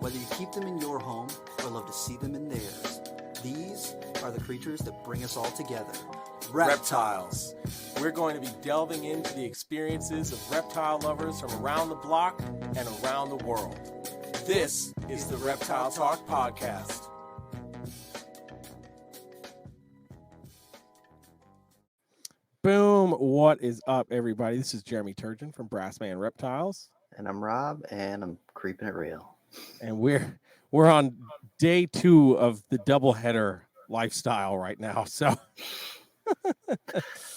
Whether you keep them in your home or love to see them in theirs, these are the creatures that bring us all together. Reptiles. We're going to be delving into the experiences of reptile lovers from around the block and around the world. This is the Reptile Talk Podcast. Boom. What is up, everybody? This is Jeremy Turgeon from Brassman Reptiles. And I'm Rob, and I'm creeping it real. And we're on day 2 of the doubleheader lifestyle right now. So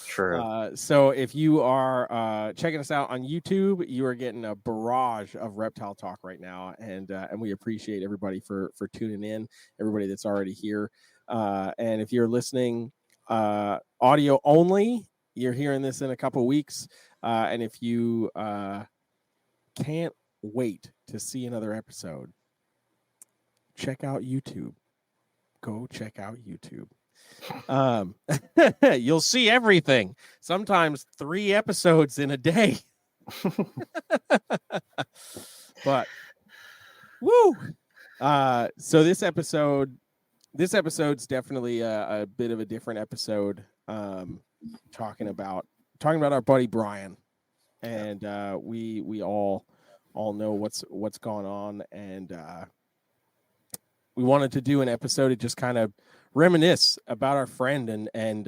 True. So if you are checking us out on YouTube, you are getting a barrage of reptile talk right now, and we appreciate everybody for tuning in, everybody that's already here. And if you're listening audio only, you're hearing this in a couple weeks. And if you can't wait to see another episode, check out YouTube. Go check out YouTube. You'll see everything. Sometimes 3 episodes in a day. But woo! So this episode's definitely a bit of a different episode. Talking about our buddy Brian, and we all know what's going on, and we wanted to do an episode to just kind of reminisce about our friend and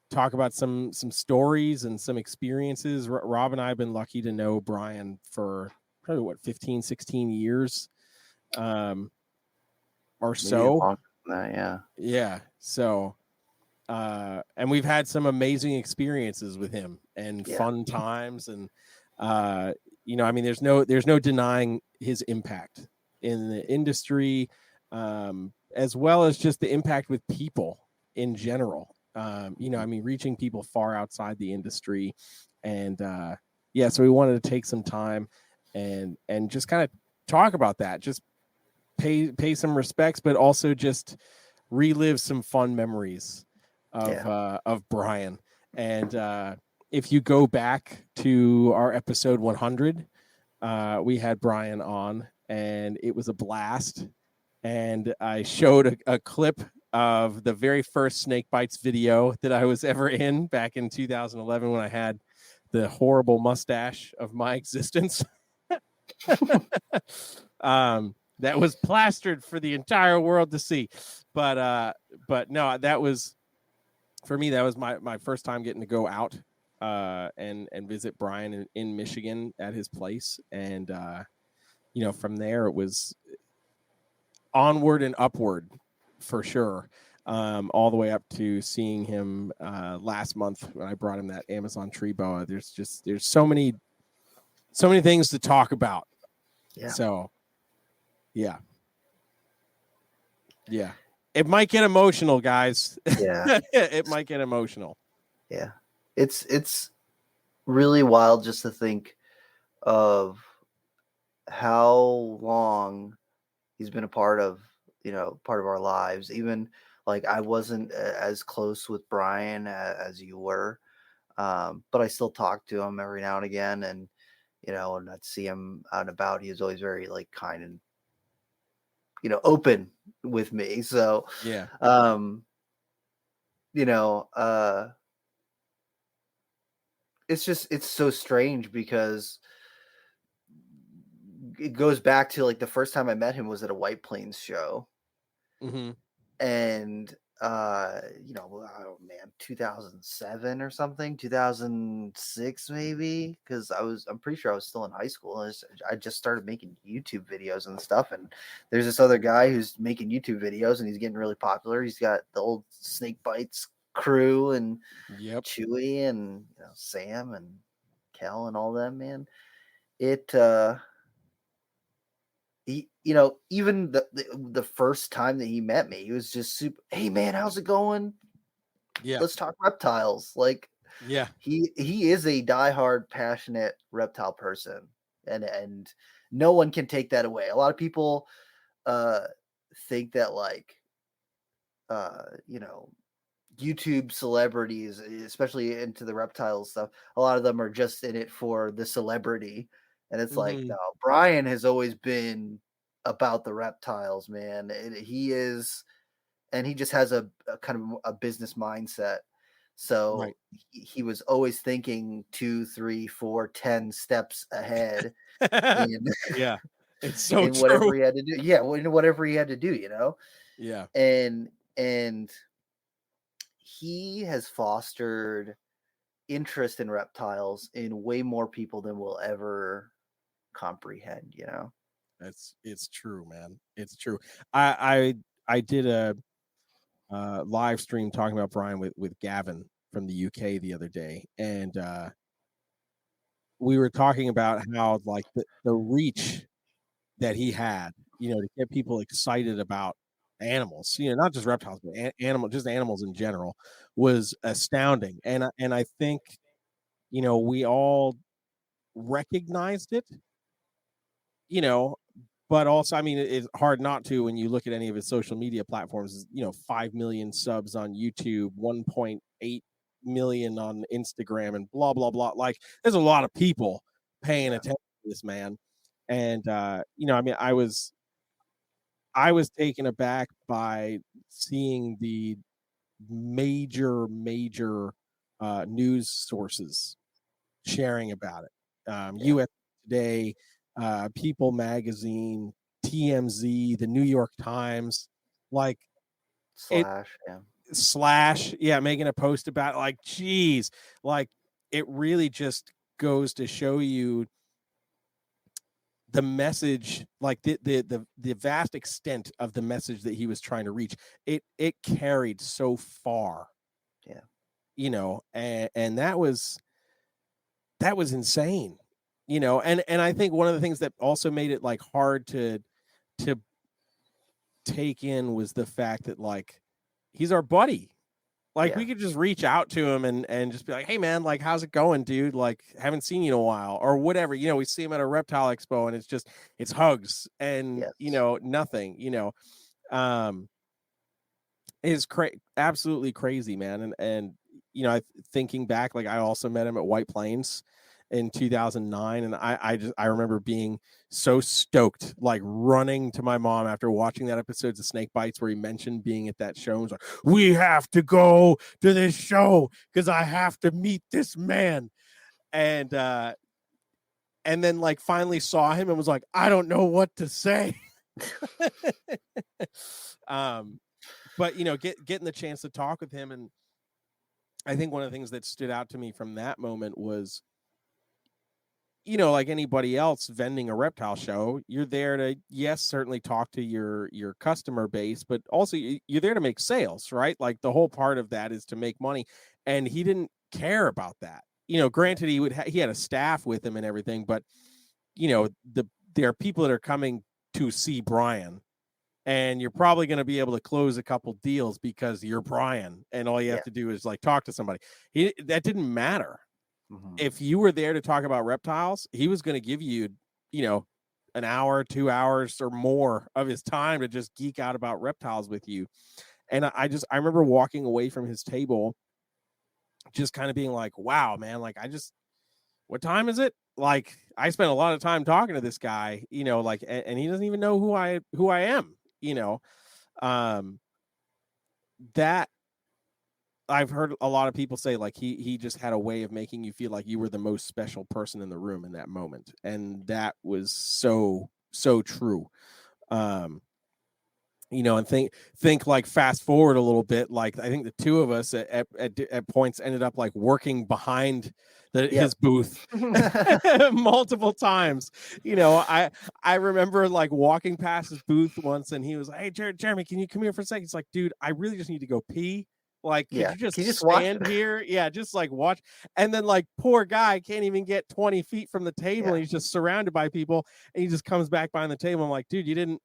talk about some stories and some experiences. Rob and I have been lucky to know Brian for probably 15, 16 years or so. Yeah. So and we've had some amazing experiences with him and fun times, and I mean, there's no denying his impact in the industry, as well as just the impact with people in general. I mean, reaching people far outside the industry, and so we wanted to take some time and just kind of talk about that, just pay some respects, but also just relive some fun memories of Brian. And if you go back to our episode 100, we had Brian on, and it was a blast. And I showed a clip of the very first Snake Bites video that I was ever in back in 2011, when I had the horrible mustache of my existence. That was plastered for the entire world to see. But no, that was, for me, that was my first time getting to go out and visit Brian in Michigan at his place. And from there it was onward and upward for sure, all the way up to seeing him last month when I brought him that Amazon tree boa. There's so many things to talk about. So yeah, it might get emotional, guys. It might get emotional. It's really wild just to think of how long he's been a part of our lives. Even like, I wasn't as close with Brian as you were, but I still talk to him every now and again, and and I'd see him out and about. He was always very kind and open with me. So it's so strange, because it goes back to the first time I met him was at a White Plains show. Mm-hmm. And 2007 or something, 2006 maybe, because I'm pretty sure I was still in high school. I just started making YouTube videos and stuff, and there's this other guy who's making YouTube videos, and he's getting really popular. He's got the old Snake Bites crew, and Chewy, and Sam and Kel and all them, man. Even the first time that he met me, he was just super, hey man, how's it going? Let's talk reptiles. He is a diehard, passionate reptile person, and no one can take that away. A lot of people think that YouTube celebrities, especially into the reptile stuff, a lot of them are just in it for the celebrity. And it's no, Brian has always been about the reptiles, man. He is, and he just has a kind of a business mindset. So Right. he was always thinking 2, 3, 4, 10 steps ahead in Yeah. It's so in whatever true. he had to do. Yeah, in whatever he had to do, Yeah. and he has fostered interest in reptiles in way more people than we'll ever comprehend. It's true, man. It's true. I did a live stream talking about Brian with Gavin from the UK the other day, and we were talking about how like the reach that he had, to get people excited about animals, not just reptiles, but just animals in general, was astounding. And I think, we all recognized it, but also, I mean, it's hard not to when you look at any of his social media platforms. 5 million subs on YouTube, 1.8 million on Instagram, and blah blah blah. Like, there's a lot of people paying attention to this man, and I mean, I was taken aback by seeing the major news sources sharing about it. U.S. Today, People Magazine, TMZ, the New York Times, like Slash, making a post about it. Like, geez, like it really just goes to show you the message, like the vast extent of the message that he was trying to reach. It carried so far, and that was insane, and I think one of the things that also made it like hard to take in was the fact that like he's our buddy. Like, we could just reach out to him and just be like, hey man, like, how's it going, dude? Like, haven't seen you in a while, or whatever. We see him at a reptile expo and it's hugs and nothing, is absolutely crazy, man. And thinking back, like, I also met him at White Plains in 2009, and I remember being so stoked, like running to my mom after watching that episode of Snake Bites where he mentioned being at that show, and was like, we have to go to this show because I have to meet this man. And then like finally saw him and was like, I don't know what to say. But getting the chance to talk with him, and I think one of the things that stood out to me from that moment was, like anybody else vending a reptile show, you're there to, yes, certainly talk to your customer base, but also you're there to make sales, right? Like, the whole part of that is to make money, and he didn't care about that. Granted, he had a staff with him and everything, but there are people that are coming to see Brian, and you're probably going to be able to close a couple deals because you're Brian, and all you have to do is like talk to somebody. That didn't matter. If you were there to talk about reptiles, he was going to give you, an hour, 2 hours or more of his time to just geek out about reptiles with you. And I remember walking away from his table just kind of being like, wow, man, like, what time is it? Like, I spent a lot of time talking to this guy, like, and he doesn't even know who I am, that I've heard a lot of people say, like, he just had a way of making you feel like you were the most special person in the room in that moment. And that was so true. And think like fast forward a little bit, like, I think the two of us at points ended up like working behind his booth multiple times. I remember like walking past his booth once, and he was like, hey, Jeremy, can you come here for a second? It's like, dude, I really just need to go pee. Like, could you just stand here? Yeah, just like watch. And then like, poor guy can't even get 20 feet from the table. And he's just surrounded by people, and he just comes back behind the table. I'm like, dude, you didn't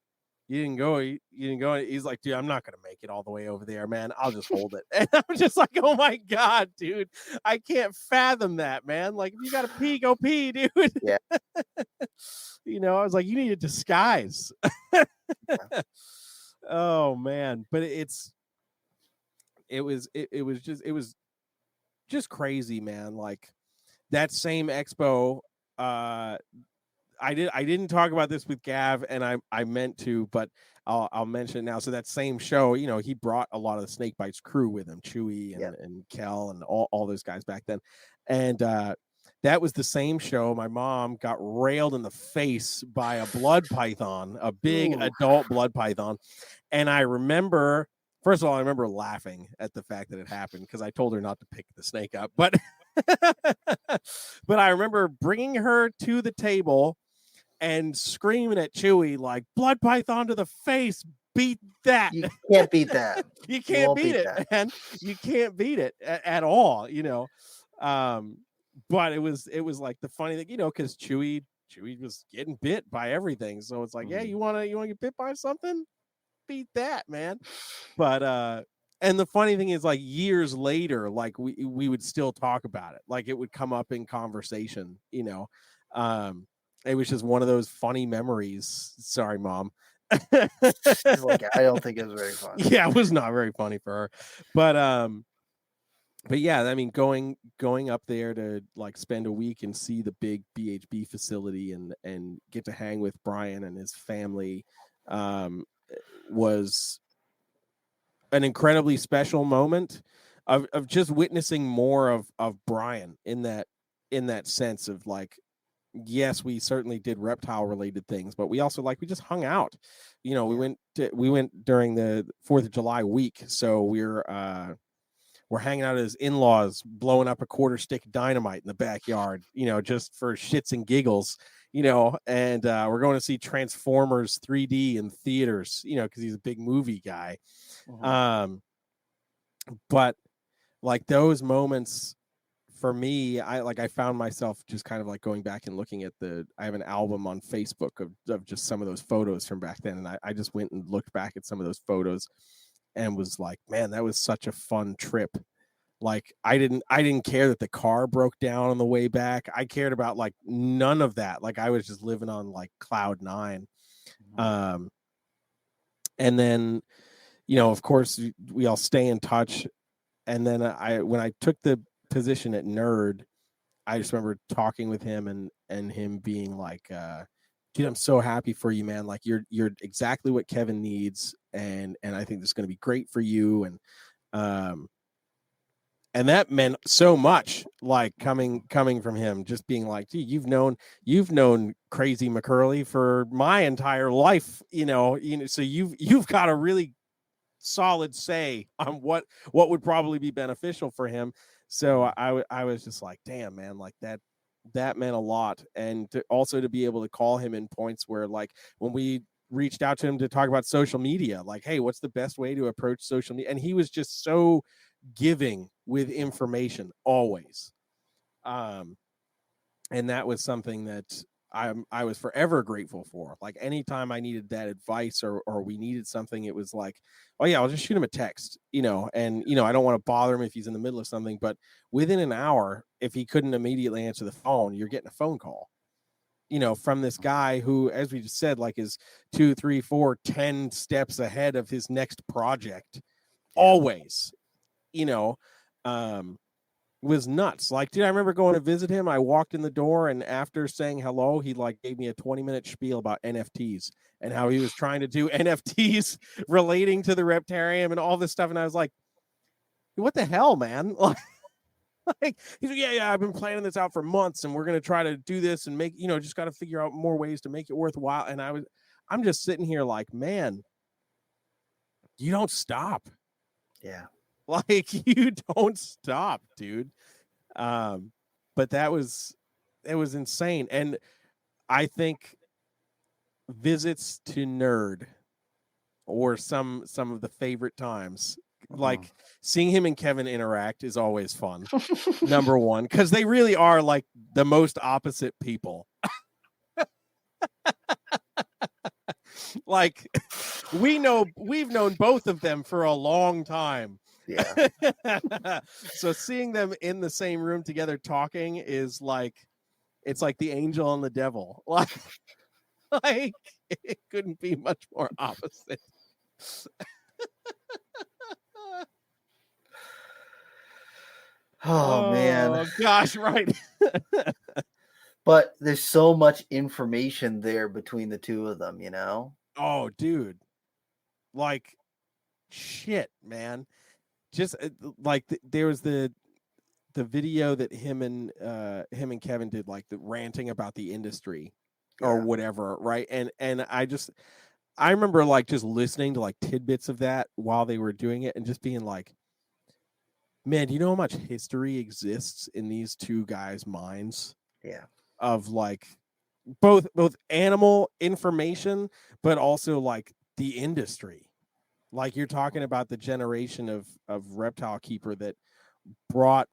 go. You didn't go. He's like, dude, I'm not going to make it all the way over there, man. I'll just hold it. And I'm just like, oh my God, dude, I can't fathom that, man. Like, if you got to pee, go pee, dude. Yeah. I was like, you need a disguise. Oh man. But it was just crazy, man. Like, that same expo, I didn't talk about this with Gav, and I meant to, but I'll mention it now. So that same show, you know, he brought a lot of the Snake Bites crew with him, Chewy and Kel and all those guys back then. And that was the same show. My mom got railed in the face by a blood python, a big adult blood python. And I remember, first of all, I remember laughing at the fact that it happened because I told her not to pick the snake up. But but I remember bringing her to the table and screaming at Chewy like, blood python to the face, beat that. You can't beat that. You can't beat it, that. man. You can't beat it at all, you know. But it was like the funny thing, you know, because Chewy was getting bit by everything. So it's like, yeah, you wanna get bit by something? Beat that, man. But and the funny thing is, like, years later, like we would still talk about it. Like, it would come up in conversation, you know. It was just one of those funny memories. Sorry, Mom. Like, I don't think it was very funny. Yeah, it was not very funny for her. But yeah, I mean, going up there to like spend a week and see the big BHB facility and get to hang with Brian and his family was an incredibly special moment of just witnessing more of Brian in that sense of like, yes, we certainly did reptile related things, but we also we just hung out. You know, we went during the 4th of July week, so we're hanging out at his in-laws, blowing up a quarter stick of dynamite in the backyard, you know, just for shits and giggles, you know, and we're going to see Transformers 3D in theaters, you know, because he's a big movie guy. But like those moments for me, I found myself just kind of like going back and looking at I have an album on Facebook of just some of those photos from back then. And I just went and looked back at some of those photos and was like, man, that was such a fun trip. Like I didn't care that the car broke down on the way back. I cared about like none of that. Like I was just living on like cloud 9. And then, you know, of course we all stay in touch. And then when I took the position at Nerd, I just remember talking with him and him being like, dude, I'm so happy for you, man. Like you're exactly what Kevin needs. And I think this is going to be great for you. And that meant so much, like coming from him, just being like, dude, you've known Crazy McCurley for my entire life, you know, so you've got a really solid say on what would probably be beneficial for him. So I was just like, damn, man, like that meant a lot. And to be able to call him in points where like when we reached out to him to talk about social media, like, hey, what's the best way to approach social media? And he was just so giving with information always. And that was something that I was forever grateful for. Like anytime I needed that advice or we needed something, it was like, oh yeah, I'll just shoot him a text, you know, and you know, I don't want to bother him if he's in the middle of something, but within an hour, if he couldn't immediately answer the phone, you're getting a phone call, you know, from this guy who, as we just said, like is 2, 3, 4, 10 steps ahead of his next project, always, you know, was nuts. Like, dude, I remember going to visit him. I walked in the door, and after saying hello, he like gave me a 20-minute spiel about NFTs and how he was trying to do NFTs relating to the Reptarium and all this stuff. And I was like, what the hell, man? Like he's like, yeah, I've been planning this out for months, and we're gonna try to do this and make, you know, just got to figure out more ways to make it worthwhile. And I'm just sitting here like, man, you don't stop. Yeah. Like you don't stop, dude. But it was insane. And I think visits to Nerd or some of the favorite times, like seeing him and Kevin interact is always fun. Number one, because they really are like the most opposite people. Like we've known both of them for a long time. Yeah. So seeing them in the same room together talking is like, it's like the angel and the devil. Like it couldn't be much more opposite. Oh man. Gosh, right. But there's so much information there between the two of them, you know? Oh, dude. Like, shit, man. Just like there was the video that him and Kevin did, like the ranting about the industry or Yeah. whatever, right? And I remember like just listening to like tidbits of that while they were doing it and just being like, man, do you know how much history exists in these two guys' minds Yeah. of like both animal information, but also like the industry. Like you're talking about the generation of reptile keeper that brought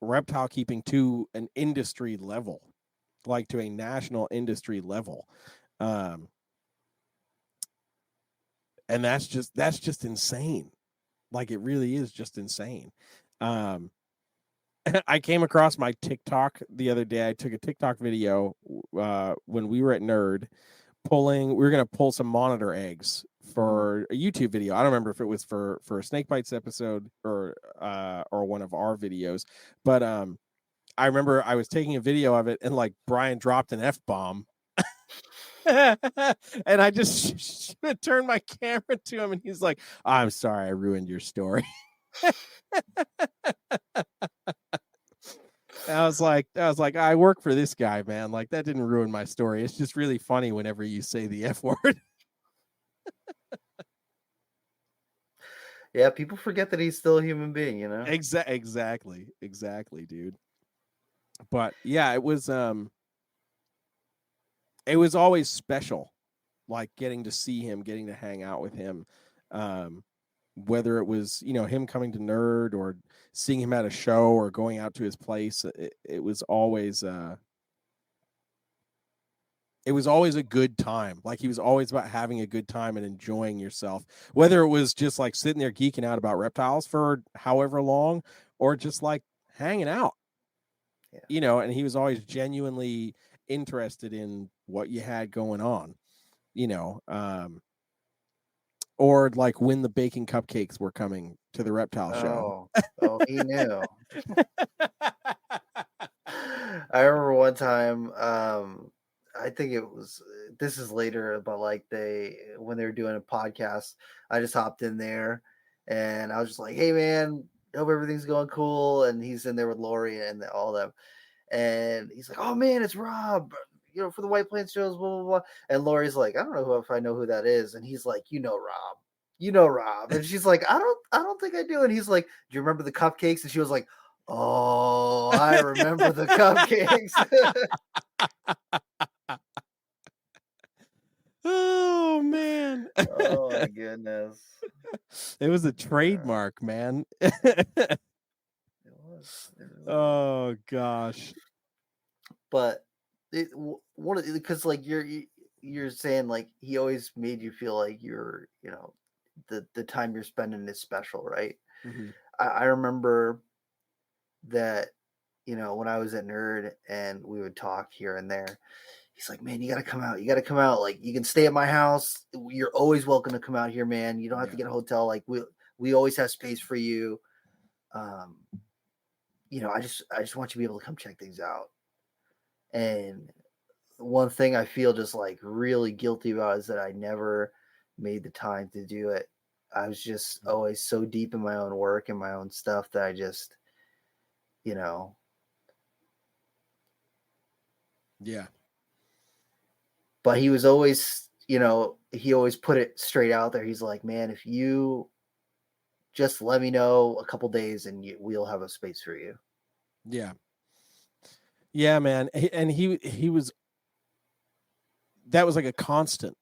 reptile keeping to an industry level, like to a national industry level. And that's just insane. Like it really is just insane. I came across my TikTok the other day. I took a TikTok video when we were at Nerd we were going to pull some monitor eggs for a YouTube video. I don't remember if it was for a Snake Bites episode or one of our videos, but I remember I was taking a video of it and like Brian dropped an F-bomb. And I just turned my camera to him and he's like, I'm sorry, I ruined your story. I was like, I work for this guy, man. Like that didn't ruin my story. It's just really funny whenever you say the F word. Yeah, people forget that he's still a human being, you know? Exactly, dude. But yeah, it was always special, like getting to see him, getting to hang out with him. Whether it was, him coming to Nerd or seeing him at a show or going out to his place, it was always a good time. Like he was always about having a good time and enjoying yourself, whether it was just like sitting there geeking out about reptiles for however long or just like hanging out. Yeah. And he was always genuinely interested in what you had going on, or like when the baking cupcakes were coming to the reptile show. Oh, he knew. I remember one time, I think this is later, but like when they were doing a podcast, I just hopped in there and I was just like, hey man, hope everything's going cool. And he's in there with Lori and all them. And he's like, oh man, it's Rob, for the White Plains shows, blah, blah, blah. And Lori's like, I don't know if I know who that is. And he's like, Rob. And she's like, I don't think I do. And he's like, do you remember the cupcakes? And she was like, oh, I remember the cupcakes. Oh man. Oh my goodness. It was a trademark, man. It was. Oh gosh. But because like you're saying like he always made you feel like you're, the time you're spending is special, right? Mm-hmm. I remember that, when I was at Nerd and we would talk here and there, he's like, man, you got to come out. You got to come out. Like, you can stay at my house. You're always welcome to come out here, man. You don't have to get a hotel. Like, we always have space for you. I just want you to be able to come check things out. And one thing I feel just like really guilty about is that I never made the time to do it. I was just always so deep in my own work and my own stuff that I just, Yeah. But he was always, he always put it straight out there. He's like, man, if you just let me know a couple days and we'll have a space for you. Yeah. Yeah, man. And he was, that was like a constant.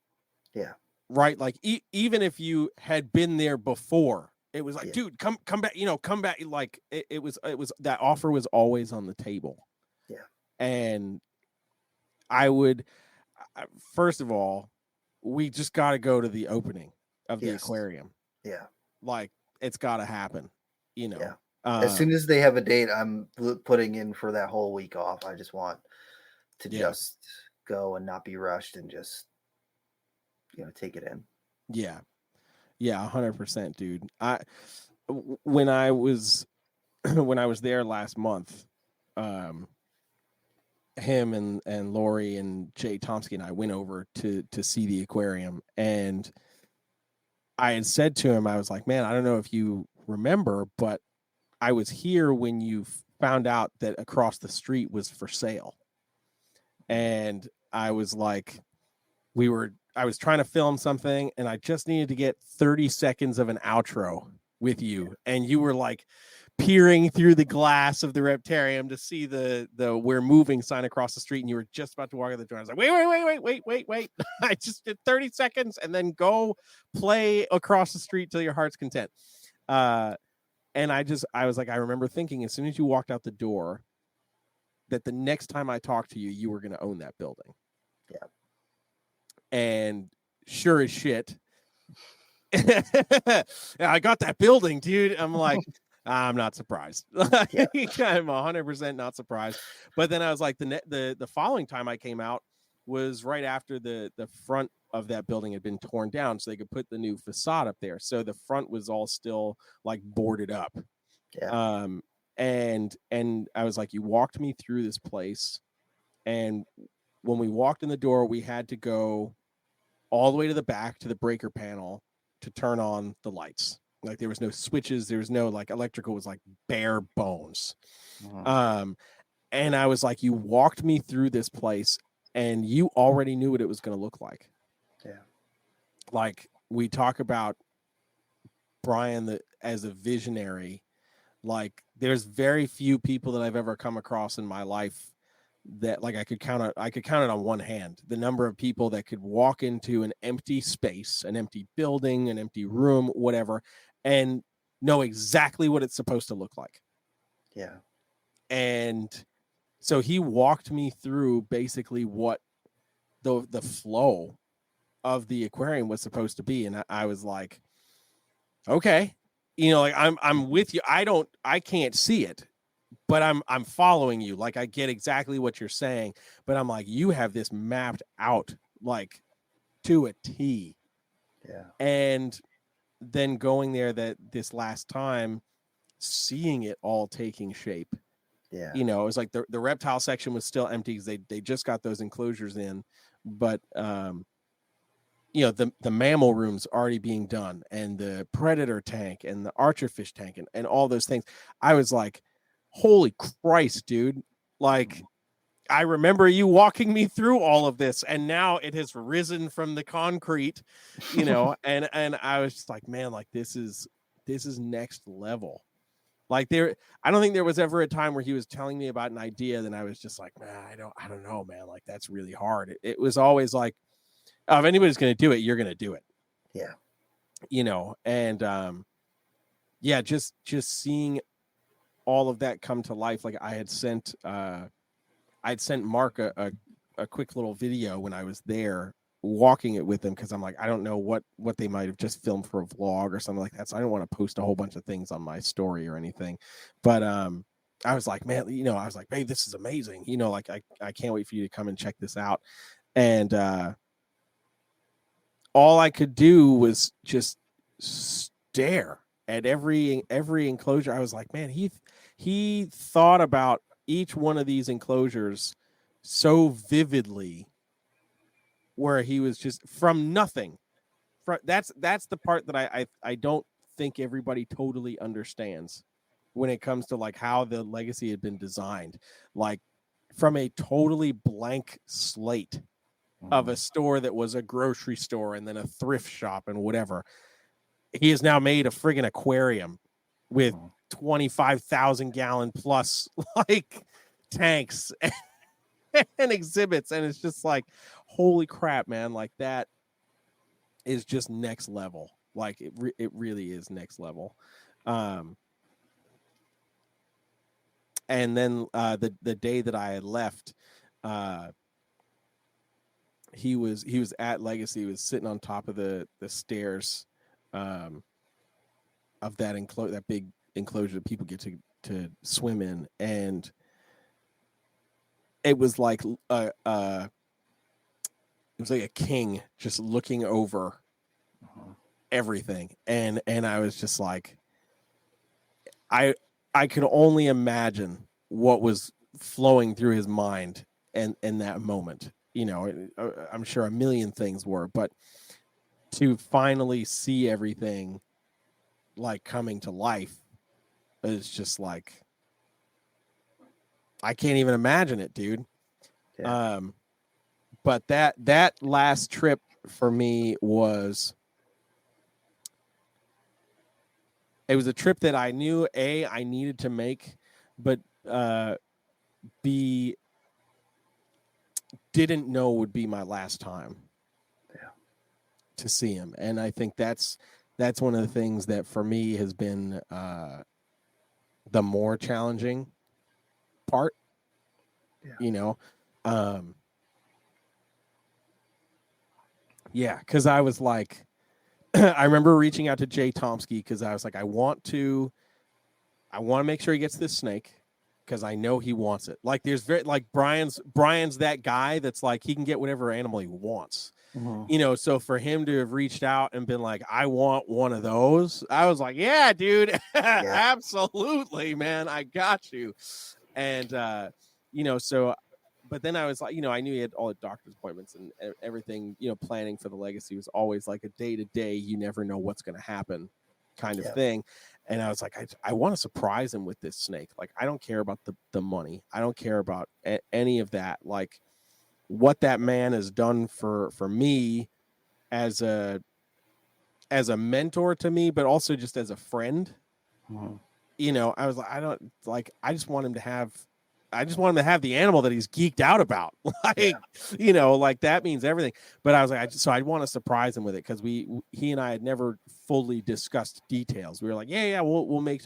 Yeah. Right. Like even if you had been there before, it was like, dude, come back, come back. Like it was that offer was always on the table. Yeah. And first of all, we just got to go to the opening of the aquarium. Yeah. Like it's got to happen, Yeah. As soon as they have a date, I'm putting in for that whole week off. I just want to just go and not be rushed and just, take it in. Yeah. Yeah. 100%, dude. When I was there last month, him and Lori and Jay Tomsky and I went over to see the aquarium, and I had said to him, I was like, man, I don't know if you remember, but I was here when you found out that across the street was for sale. And I was like, I was trying to film something, and I just needed to get 30 seconds of an outro with you. And you were like peering through the glass of the Reptarium to see the "We're moving" sign across the street, and you were just about to walk out the door. I was like, wait. I just did 30 seconds and then go play across the street till your heart's content. And I was like, I remember thinking as soon as you walked out the door that the next time I talked to you, you were going to own that building. Yeah. And sure as shit, I got that building, dude. I'm like, I'm not surprised. Yeah. I'm 100% not surprised. But then I was like, the following time I came out was right after the front of that building had been torn down, so they could put the new facade up there. So the front was all still like boarded up. Yeah. And I was like, you walked me through this place, and when we walked in the door, we had to go all the way to the back to the breaker panel to turn on the lights. Like there was no switches, there was no like electrical, was like bare bones. And I was like, you walked me through this place and you already knew what it was going to look like. Yeah. Like we talk about Brian as a visionary. Like there's very few people that I've ever come across in my life that like I could count it on one hand, the number of people that could walk into an empty space, an empty building, an empty room, whatever, and know exactly what it's supposed to look like. Yeah. And so he walked me through basically what the flow of the aquarium was supposed to be. And I was like, okay, like I'm with you. I can't see it, but I'm following you. Like I get exactly what you're saying, but I'm like, you have this mapped out like to a T. Yeah. And then going there this last time, seeing it all taking shape. Yeah. It was like the reptile section was still empty because they just got those enclosures in, but the mammal room's already being done, and the predator tank and the archerfish tank and all those things. I was like, holy Christ, dude. Like, I remember you walking me through all of this, and now it has risen from the concrete, and I was just like, man, like this is next level. Like I don't think there was ever a time where he was telling me about an idea, then I was just like, man, I don't know, man. Like that's really hard. It was always like, oh, if anybody's going to do it, you're going to do it. Yeah. And just seeing all of that come to life. Like I'd sent Mark a quick little video when I was there walking it with him, because I'm like, I don't know what they might have just filmed for a vlog or something like that, so I don't want to post a whole bunch of things on my story or anything. But I was like, man, I was like, babe, this is amazing. Like I can't wait for you to come and check this out. And all I could do was just stare at every enclosure. I was like, man, he thought about each one of these enclosures so vividly, where he was just from nothing. That's the part that I don't think everybody totally understands when it comes to like how the legacy had been designed. Like from a totally blank slate of a store that was a grocery store and then a thrift shop and whatever, he has now made a friggin' aquarium with 25,000 gallon plus like tanks and exhibits, and it's just like, holy crap, man. Like that is just next level. Like it really is next level. And then the day that I had left, he was at Legacy. He was sitting on top of the stairs of that big enclosure that people get to swim in, and it was like a king just looking over everything, and I was just like, I could only imagine what was flowing through his mind in that moment. You know, I'm sure a million things were, but to finally see everything like coming to life is just like, I can't even imagine it, dude. Yeah. But that last trip for me was a trip that I knew I needed to make, but B, didn't know would be my last time to see him. And I think that's one of the things that for me has been the more challenging part. You know, because I was like, I remember reaching out to Jay Tomsky because I was like, I want to make sure he gets this snake because I know he wants it. Like there's Brian's that guy that's like, he can get whatever animal he wants. Mm-hmm. You know, so for him to have reached out and been like, I want one of those, I was like, yeah, dude, absolutely, man, I got you. And you know, so but then I was like, you know, I knew he had all the doctor's appointments and everything, you know, planning for the legacy was always like a day to day, you never know what's going to happen kind of thing. And I was like, I want to surprise him with this snake. Like, I don't care about the money. I don't care about any of that. Like, what that man has done for me as a mentor to me, but also just as a friend. Mm-hmm. You know, I was like, I just want him to have the animal that he's geeked out about. Like, you know, like that means everything. But I was like, I want to surprise him with it because he and I had never fully discussed details. We were like,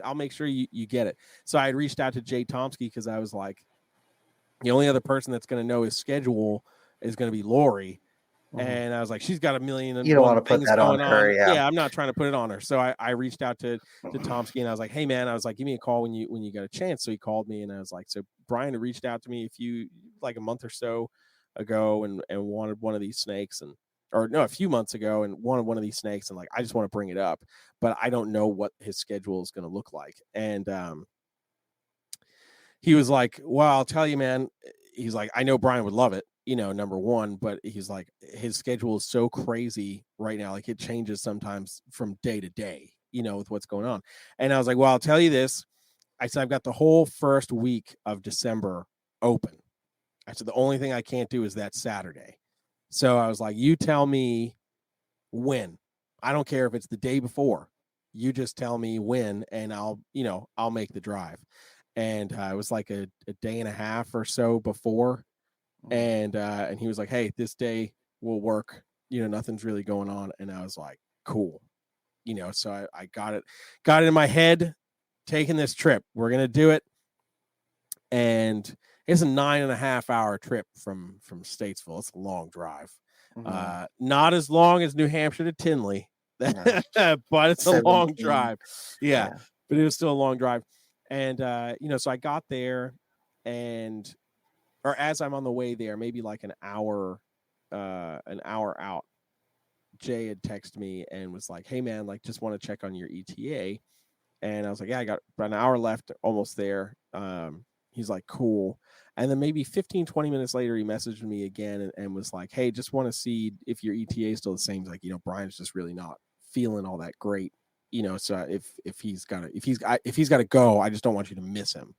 I'll make sure you get it. So I had reached out to Jay Tomsky because I was like, the only other person that's going to know his schedule is going to be Lori. Mm-hmm. And I was like, she's got a million and you don't one want to put things that going on her. on. Yeah, I'm not trying to put it on her. So I reached out to Tomsky and I was like, hey man, I was like, give me a call when you got a chance. So he called me and I was like, so Brian had reached out to me a month or so ago and wanted one of these snakes a few months ago and wanted one of these snakes. And like, I just want to bring it up, but I don't know what his schedule is going to look like. And he was like, well, I'll tell you, man. He's like, I know Brian would love it, you know, number one, but he's like, his schedule is so crazy right now. Like it changes sometimes from day to day, you know, with what's going on. And I was like, well, I'll tell you this. I said, I've got the whole first week of December open. I said, the only thing I can't do is that Saturday. So I was like, you tell me when. I don't care if it's the day before. You just tell me when and I'll make the drive. And it was like a day and a half or so before. And he was like, hey, this day will work. You know, nothing's really going on. And I was like, cool. You know, so I got it in my head, taking this trip. We're going to do it. And it's a 9.5 hour trip from Statesville. It's a long drive. Mm-hmm. Not as long as New Hampshire to Tinley, but it's a long drive. Yeah, but it was still a long drive. And, so I got there or as I'm on the way there, maybe like an hour out, Jay had texted me and was like, hey man, like just want to check on your ETA. And I was like, yeah, I got about an hour left, almost there. He's like, cool. And then maybe 15, 20 minutes later, he messaged me again and was like, hey, just want to see if your ETA is still the same. He's like, Brian's just really not feeling all that great. So if he's got to go, I just don't want you to miss him,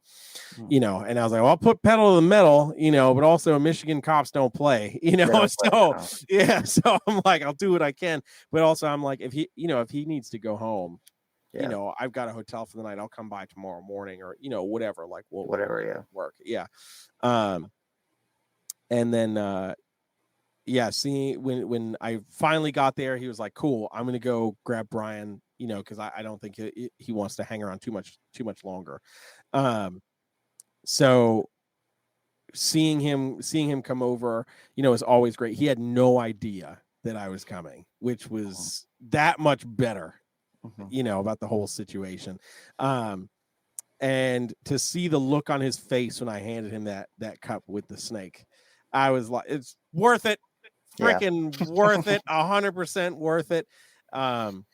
And I was like, well, I'll put pedal to the metal, but also Michigan cops don't play, So I'm like, I'll do what I can. But also I'm like, if he needs to go home, I've got a hotel for the night. I'll come by tomorrow morning or, whatever, like we'll work. Yeah. And then, seeing when I finally got there, he was like, cool, I'm going to go grab Brian, cause I don't think he wants to hang around too much longer. So seeing him come over, is always great. He had no idea that I was coming, which was that much better, about the whole situation. And to see the look on his face when I handed him that cup with the snake, I was like, it's worth it. Freaking worth it. 100% worth it. And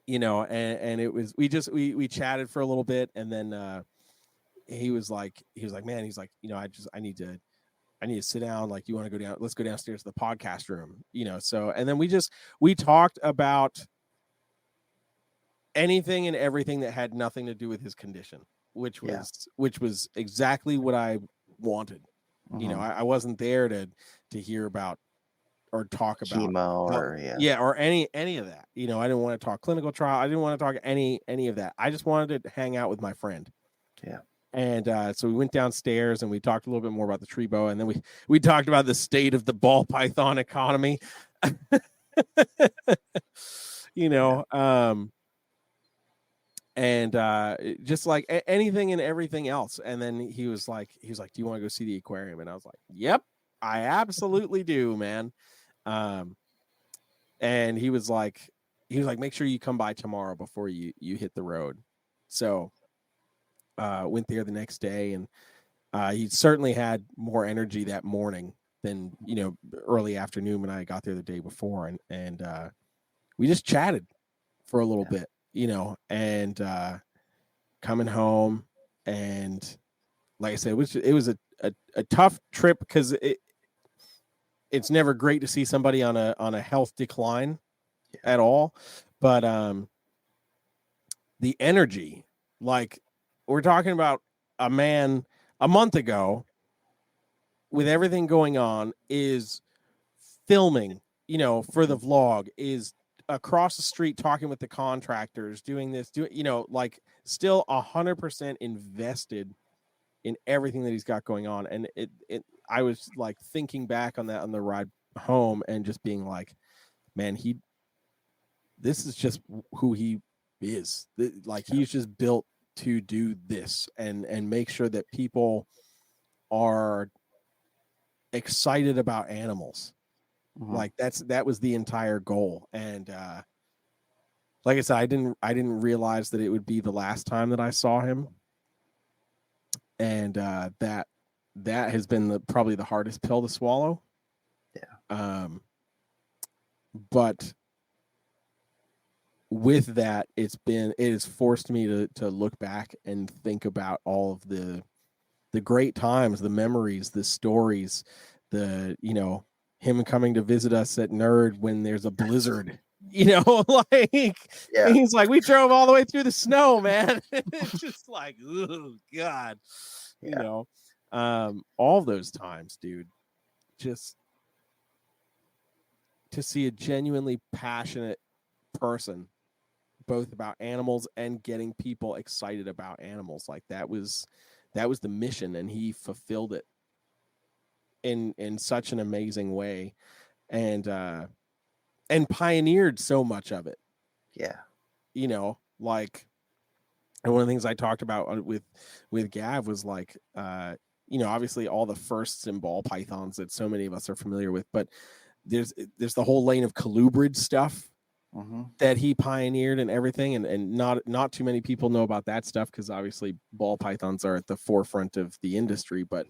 it was, we chatted for a little bit and then, he was like, man, he's like, I need to I need to sit down. Like, you want to go down? Let's go downstairs to the podcast room, So, and then we talked about anything and everything that had nothing to do with his condition, which was exactly what I wanted. Mm-hmm. I wasn't there to hear about or talk about chemo or or any of that. I didn't want to talk clinical trial. I didn't want to talk any of that. I just wanted to hang out with my friend. Yeah. And so we went downstairs and we talked a little bit more about the tree boa, and then we talked about the state of the ball python economy. And just like anything and everything else. And then he was like, do you want to go see the aquarium? And I was like, yep, I absolutely do, man. And he was like, make sure you come by tomorrow before you hit the road. So went there the next day, and he certainly had more energy that morning than early afternoon when I got there the day before, and we just chatted for a little bit, and coming home, and like I said, it was a tough trip because it's never great to see somebody on a health decline at all, but the energy, like, we're talking about a man a month ago with everything going on, is filming, for the vlog, is across the street talking with the contractors, doing this, like, still 100% invested in everything that he's got going on. And I was like thinking back on that on the ride home and just being like, man, this is just who he is. Like, he's just built to do this and make sure that people are excited about animals. Mm-hmm. Like, that was the entire goal. And like I said, I didn't realize that it would be the last time that I saw him. And that has been probably the hardest pill to swallow. Yeah. But with that, it has forced me to look back and think about all of the great times, the memories, the stories, him coming to visit us at Nerd when there's a blizzard, like, he's like, we drove all the way through the snow, man. It's just like, oh God, all those times, dude, just to see a genuinely passionate person, both about animals and getting people excited about animals. Like, that was the mission, and he fulfilled it in such an amazing way, and pioneered so much of it. Yeah. Like, and one of the things I talked about with Gav was like, obviously all the firsts in ball pythons that so many of us are familiar with, but there's the whole lane of colubrid stuff. Mm-hmm. That he pioneered and everything, and not too many people know about that stuff because obviously ball pythons are at the forefront of the industry. But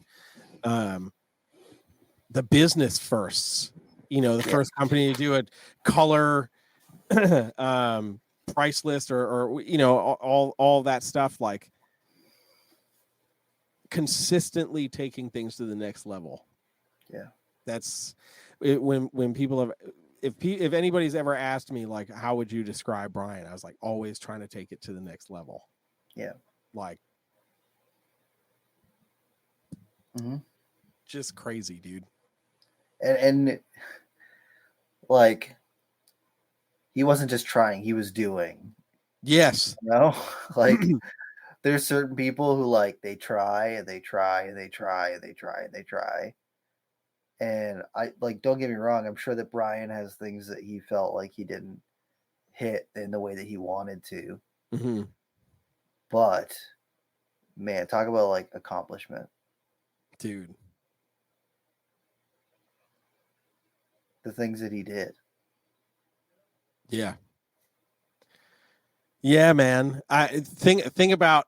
the business firsts, the first company to do a color price list or all that stuff, like, consistently taking things to the next level. Yeah, that's it, when people have. If anybody's ever asked me, like, how would you describe Brian? I was like, always trying to take it to the next level. Yeah. Like, just crazy, dude. And like, he wasn't just trying, he was doing. Yes. Like, there's certain people who, like, they try and they try and they try and they try and they try. And I, like, don't get me wrong, I'm sure that Brian has things that he felt like he didn't hit in the way that he wanted to. Mm-hmm. But, man, talk about, like, accomplishment. Dude. The things that he did. Yeah. Yeah, man. I think about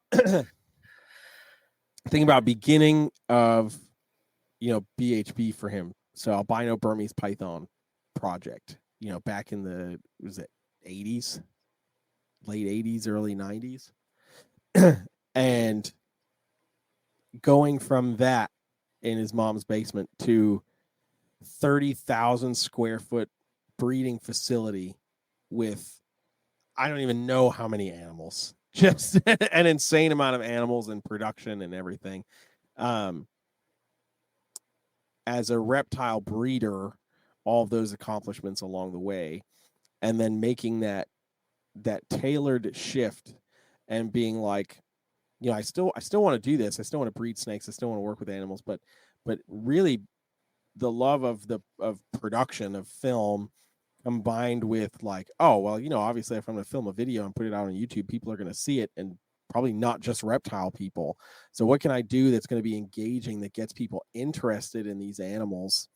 beginning of BHB for him. So albino Burmese python project, back in the, was it 80s, late 80s, early 90s. And going from that in his mom's basement to 30,000 square foot breeding facility with I don't even know how many animals, just an insane amount of animals and production and everything. As a reptile breeder, all of those accomplishments along the way, and then making that tailored shift and being like, I still want to do this. I still want to breed snakes. I still want to work with animals, but really the love of production of film combined with like, oh, well, obviously if I'm going to film a video and put it out on YouTube, people are going to see it, and probably not just reptile people. So what can I do that's going to be engaging, that gets people interested in these animals,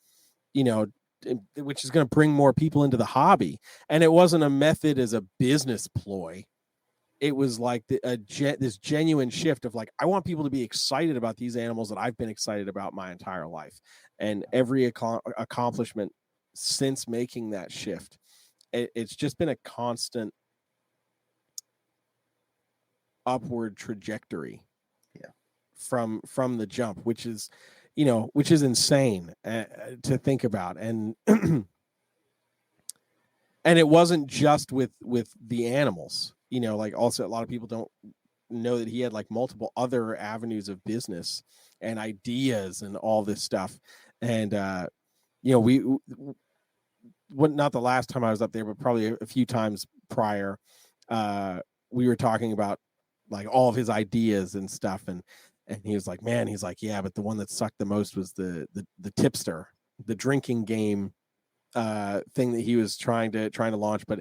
which is going to bring more people into the hobby? And it wasn't a method as a business ploy. It was like this genuine shift of like, I want people to be excited about these animals that I've been excited about my entire life. And every accomplishment since making that shift, it's just been a constant upward trajectory. From the jump, which is insane to think about. And and it wasn't just with the animals, like also a lot of people don't know that he had like multiple other avenues of business and ideas and all this stuff. And we not the last time I was up there, but probably a few times prior, we were talking about like all of his ideas and stuff, and he was like, man, he's like, yeah, but the one that sucked the most was the tipster, the drinking game thing that he was trying to launch, but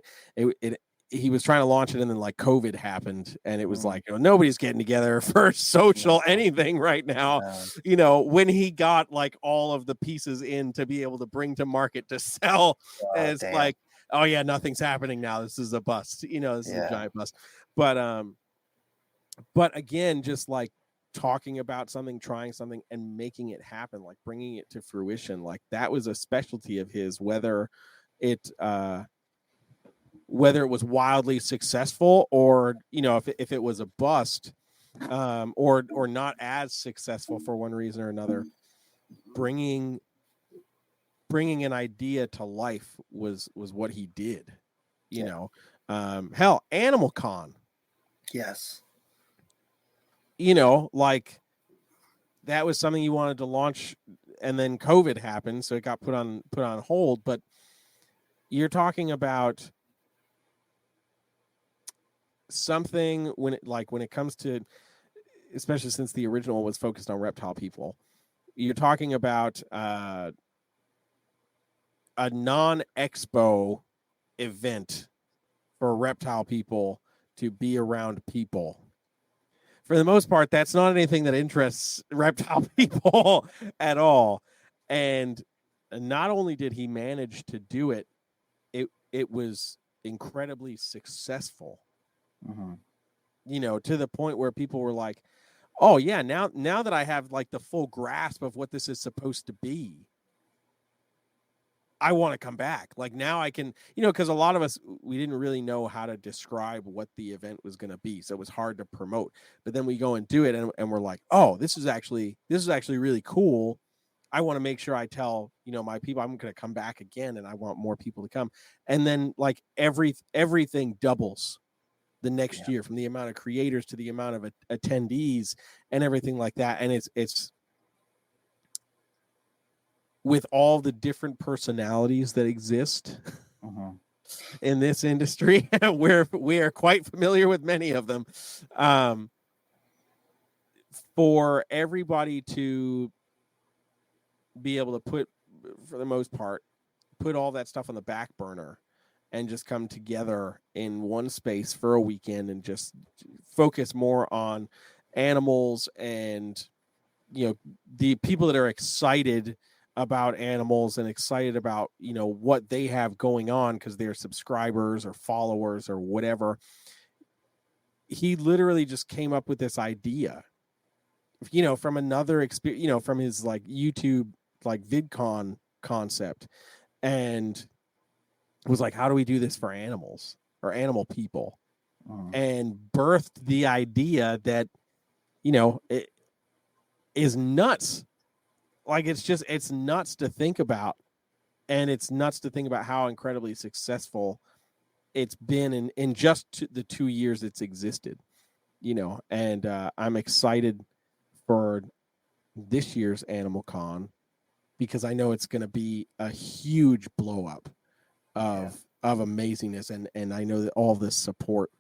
he was trying to launch it, and then like COVID happened, and it was like, nobody's getting together for social anything right now. When he got like all of the pieces in to be able to bring to market to sell, it's like, oh yeah, nothing's happening now. This is a bust. This is a giant bust. But again, just like talking about something, trying something, and making it happen, like bringing it to fruition, like that was a specialty of his. Whether it was wildly successful, or if it was a bust, or not as successful for one reason or another, bringing an idea to life was what he did. Hell, Animal Con. Yes. Like that was something you wanted to launch, and then COVID happened, so it got put on hold. But you're talking about something when it comes to, especially since the original was focused on reptile people, you're talking about a non-expo event for reptile people to be around people. For the most part, that's not anything that interests reptile people at all. And not only did he manage to do it, it was incredibly successful. To the point where people were like, oh yeah, now that I have like the full grasp of what this is supposed to be, I want to come back. Like now I can, because a lot of us, we didn't really know how to describe what the event was going to be. So it was hard to promote, but then we go and do it, and we're like, oh, this is actually really cool. I want to make sure I tell, my people, I'm going to come back again, and I want more people to come. And then like everything doubles the next year, from the amount of creators to the amount of attendees and everything like that. And it's with all the different personalities that exist in this industry, we are quite familiar with many of them. For everybody to be able to put, for the most part, put all that stuff on the back burner and just come together in one space for a weekend and just focus more on animals and, the people that are excited about animals and excited about, what they have going on because they're subscribers or followers or whatever. He literally just came up with this idea, from another experience, from his like YouTube, like VidCon concept, and was like, how do we do this for animals or animal people? And birthed the idea that, it is nuts like it's nuts to think about, and it's nuts to think about how incredibly successful it's been in just the 2 years it's existed, and I'm excited for this year's Animal Con because I know it's going to be a huge blow up of amazingness, and I know that all this support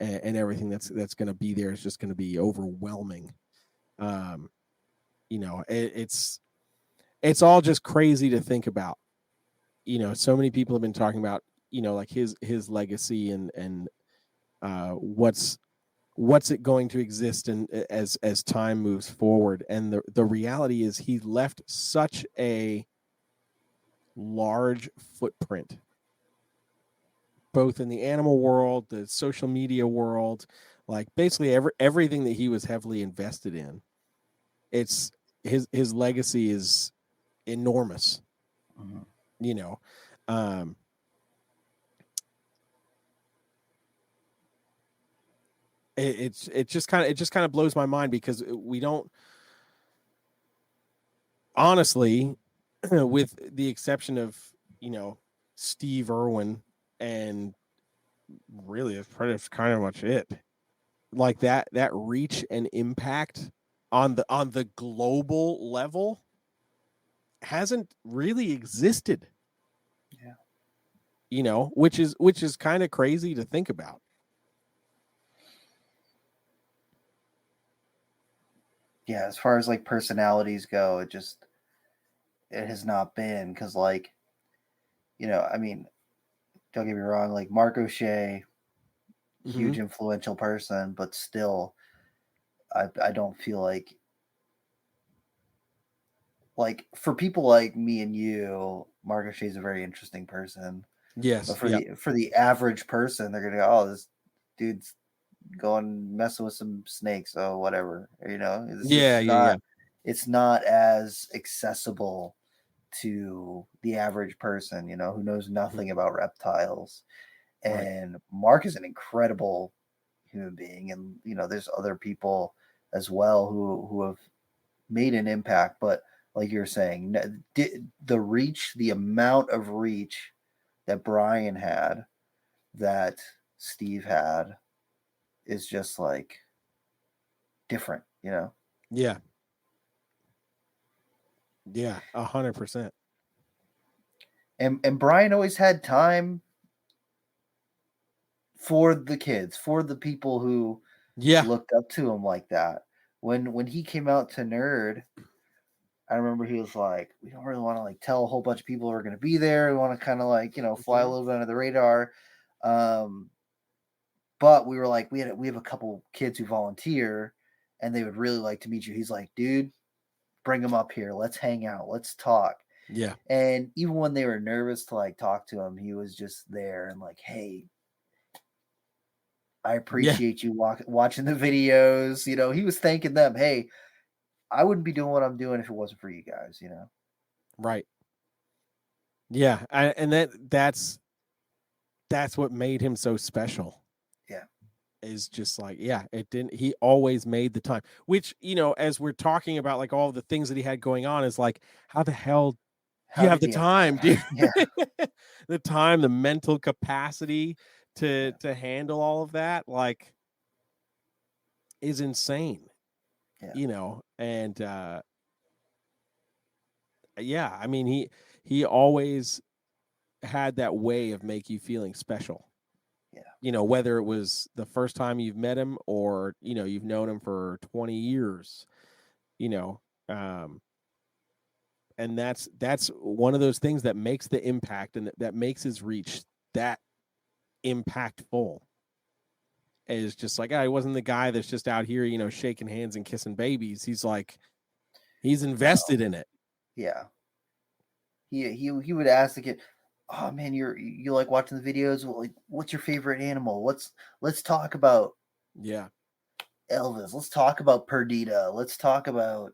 and everything that's going to be there is just going to be overwhelming. It's all just crazy to think about. So many people have been talking about like his legacy and what's it going to exist and as time moves forward, and the reality is he left such a large footprint both in the animal world, the social media world, like basically everything that he was heavily invested in. It's his legacy is enormous. Mhm. It just kind of blows my mind because we don't, honestly, with the exception of Steve Irwin, and really that's kind of much it. Like that reach and impact on the global level hasn't really existed. Yeah. Which is kind of crazy to think about. Yeah, as far as like personalities go, it has not been, because like, I mean, don't get me wrong, like Mark O'Shea, huge influential person, but still I don't feel like for people like me and you, Mark O'Shea is a very interesting person. Yes. But for Yeah. the average person, they're gonna go, oh, this dude's going messing with some snakes, oh whatever. Yeah. It's not as accessible to the average person, who knows nothing about reptiles. Right. And Mark is an incredible human being, and there's other people as well who have made an impact. But like you're saying, the amount of reach that Brian had, that Steve had, is just like different, Yeah. Yeah. 100%. And Brian always had time for the kids, for the people who Yeah. looked up to him like that. When he came out to Nerd, I remember he was like, we don't really want to like tell a whole bunch of people who are going to be there. We want to kind of like, fly a little bit under the radar. But we were like, we have a couple kids who volunteer and they would really like to meet you. He's like, dude, bring them up here. Let's hang out. Let's talk. Yeah. And even when they were nervous to like talk to him, he was just there and like, hey, I appreciate you watching the videos. He was thanking them. Hey, I wouldn't be doing what I'm doing if it wasn't for you guys. Right. Yeah. And that's what made him so special. Yeah. Is just like, he always made the time, which, as we're talking about like all the things that he had going on, is like, how the hell do you have the time, dude? Yeah. The time, the mental capacity to handle all of that, like, is insane. And I mean, he always had that way of make you feeling special. Whether it was the first time you've met him or you've known him for 20 years, and that's one of those things that makes the impact, and that makes his reach that impactful. Is just like, he wasn't the guy that's just out here shaking hands and kissing babies. He's like, he's invested in it. Yeah. He would ask the kid, oh man, you like watching the videos? Well, like, what's your favorite animal? Let's talk about Elvis. Let's talk about Perdita. Let's talk about,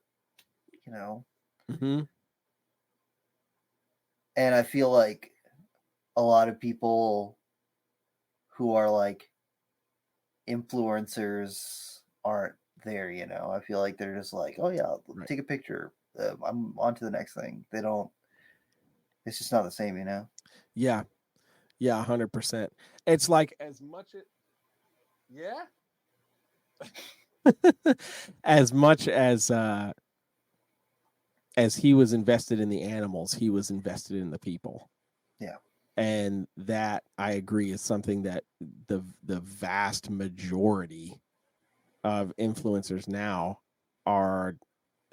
Mm-hmm. And I feel like a lot of people who are like influencers aren't there. I feel like they're just like, oh yeah, take a picture. I'm on to the next thing. They don't. It's just not the same, you know. Yeah, 100%. It's like as much as much as he was invested in the animals, he was invested in the people. Yeah. And that, I agree, is something that the vast majority of influencers now are.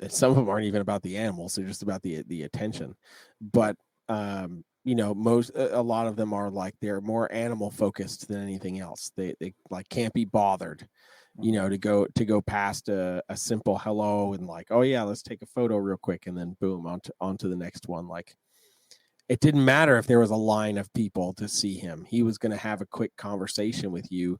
Some of them aren't even about the animals; they're just about the attention. But you know, a lot of them are like, they're more animal focused than anything else. They like can't be bothered, you know, to go past a simple hello and like, oh yeah, let's take a photo real quick, and then boom, onto the next one. Like, it didn't matter if there was a line of people to see him. He was going to have a quick conversation with you,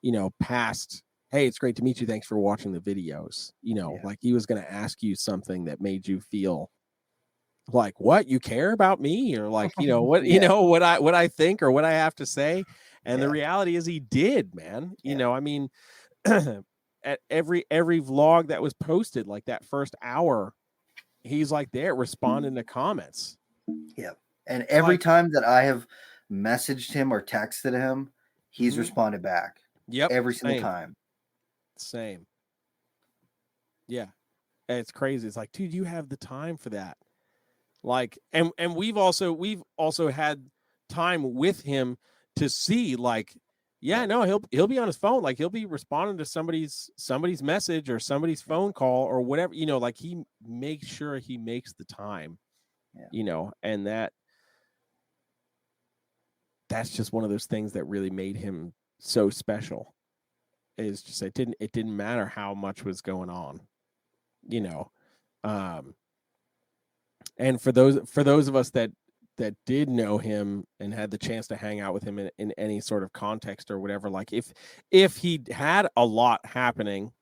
you know, past, hey, it's great to meet you, thanks for watching the videos. You know, like he was going to ask you something that made you feel like, what, you care about me, or like, you know, what, you know, what I think or what I have to say. And the reality is he did, man. You know, I mean, at every vlog that was posted, like that first hour, he's like there responding to comments. Yeah. And every time that I have messaged him or texted him, he's responded back. Yep. Every single time. Same. Yeah. And it's crazy. It's like, dude, you have the time for that. Like, and we've also had time with him to see, like, yeah, no, he'll be on his phone, like he'll be responding to somebody's message or somebody's phone call or whatever, you know, like he makes sure he makes the time, you know, and that's just one of those things that really made him so special. Is just, it didn't matter how much was going on, you know. And for those of us that did know him and had the chance to hang out with him in any sort of context or whatever, like if he had a lot happening,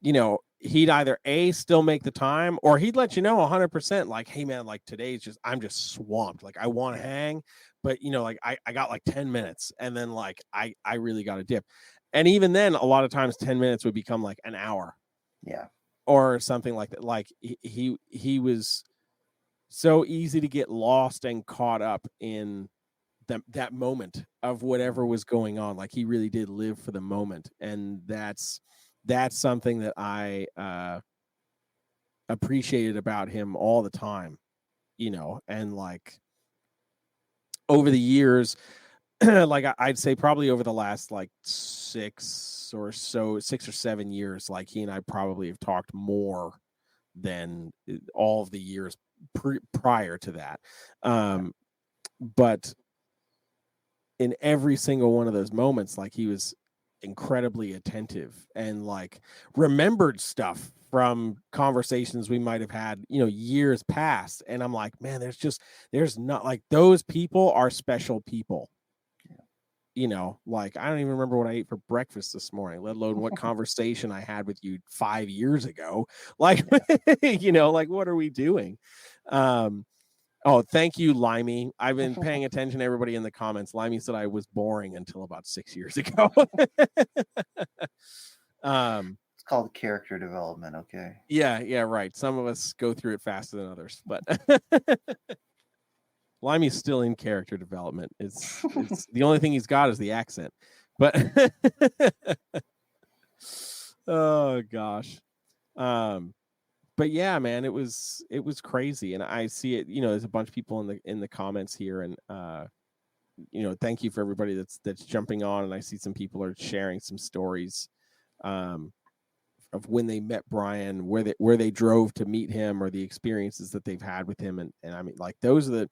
you know, he'd either still make the time, or he'd let you know 100%, like, hey man, like today's I'm just swamped, like I want to hang, but you know, like I got like 10 minutes and then like I really got to dip. And even then, a lot of times 10 minutes would become like an hour. Yeah. Or something like that. Like he was so easy to get lost and caught up in that moment of whatever was going on. Like he really did live for the moment. And that's something that I appreciated about him all the time, you know. And like over the years, like I'd say probably over the last like 6 or 7 years, like he and I probably have talked more than all of the years prior to that. But in every single one of those moments, like he was incredibly attentive and like remembered stuff from conversations we might have had, you know, years past. And I'm like, man, there's not, like, those people are special people. You know, like I don't even remember what I ate for breakfast this morning, let alone what conversation I had with you 5 years ago. Like, you know, like, what are we doing? Oh, thank you, Limey. I've been paying attention to everybody in the comments. Limey said I was boring until about 6 years ago. It's called character development, okay? Yeah, right. Some of us go through it faster than others, but Limey's still in character development. It's the only thing he's got is the accent. But oh gosh. But yeah, man, it was crazy. And I see it, you know, there's a bunch of people in the comments here, and you know, thank you for everybody that's jumping on. And I see some people are sharing some stories of when they met Brian, where they drove to meet him, or the experiences that they've had with him. And I mean, like, those are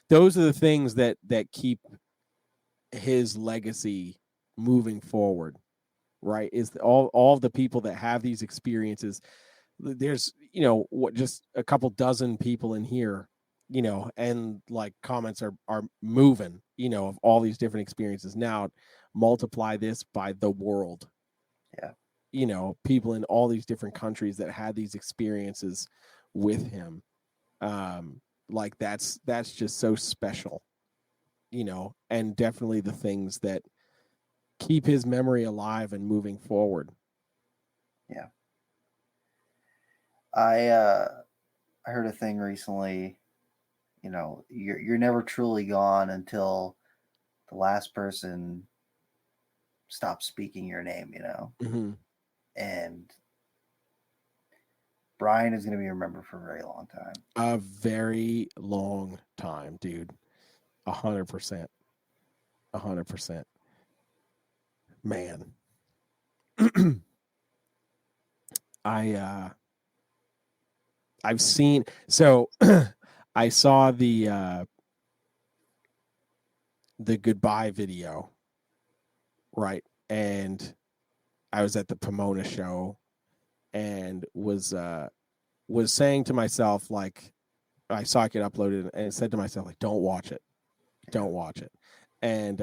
the things that keep his legacy moving forward, right? Is all the people that have these experiences. There's, you know, just a couple dozen people in here, you know, and like comments are moving, you know, of all these different experiences. Now multiply this by the world. Yeah. You know, people in all these different countries that had these experiences with him. Like that's just so special, you know, and definitely the things that keep his memory alive and moving forward. Yeah. I I heard a thing recently. You know, you're never truly gone until the last person stops speaking your name. You know, Mm-hmm. and Brian is going to be remembered for a very long time. A very long time, dude. 100%. 100%. Man. I've seen, so I saw the goodbye video, right? And I was at the Pomona show and was saying to myself, like, I saw it get uploaded and said to myself, like, don't watch it. Don't watch it. And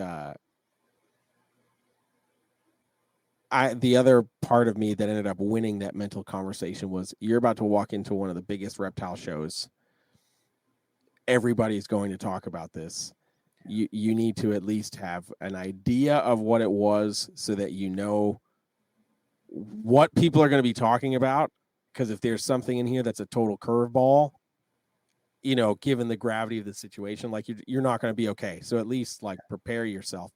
the other part of me that ended up winning that mental conversation was, you're about to walk into one of the biggest reptile shows. Everybody's going to talk about this. You need to at least have an idea of what it was so that you know what people are going to be talking about. Because if there's something in here that's a total curveball, you know, given the gravity of the situation, like you're not going to be okay. So at least like prepare yourself.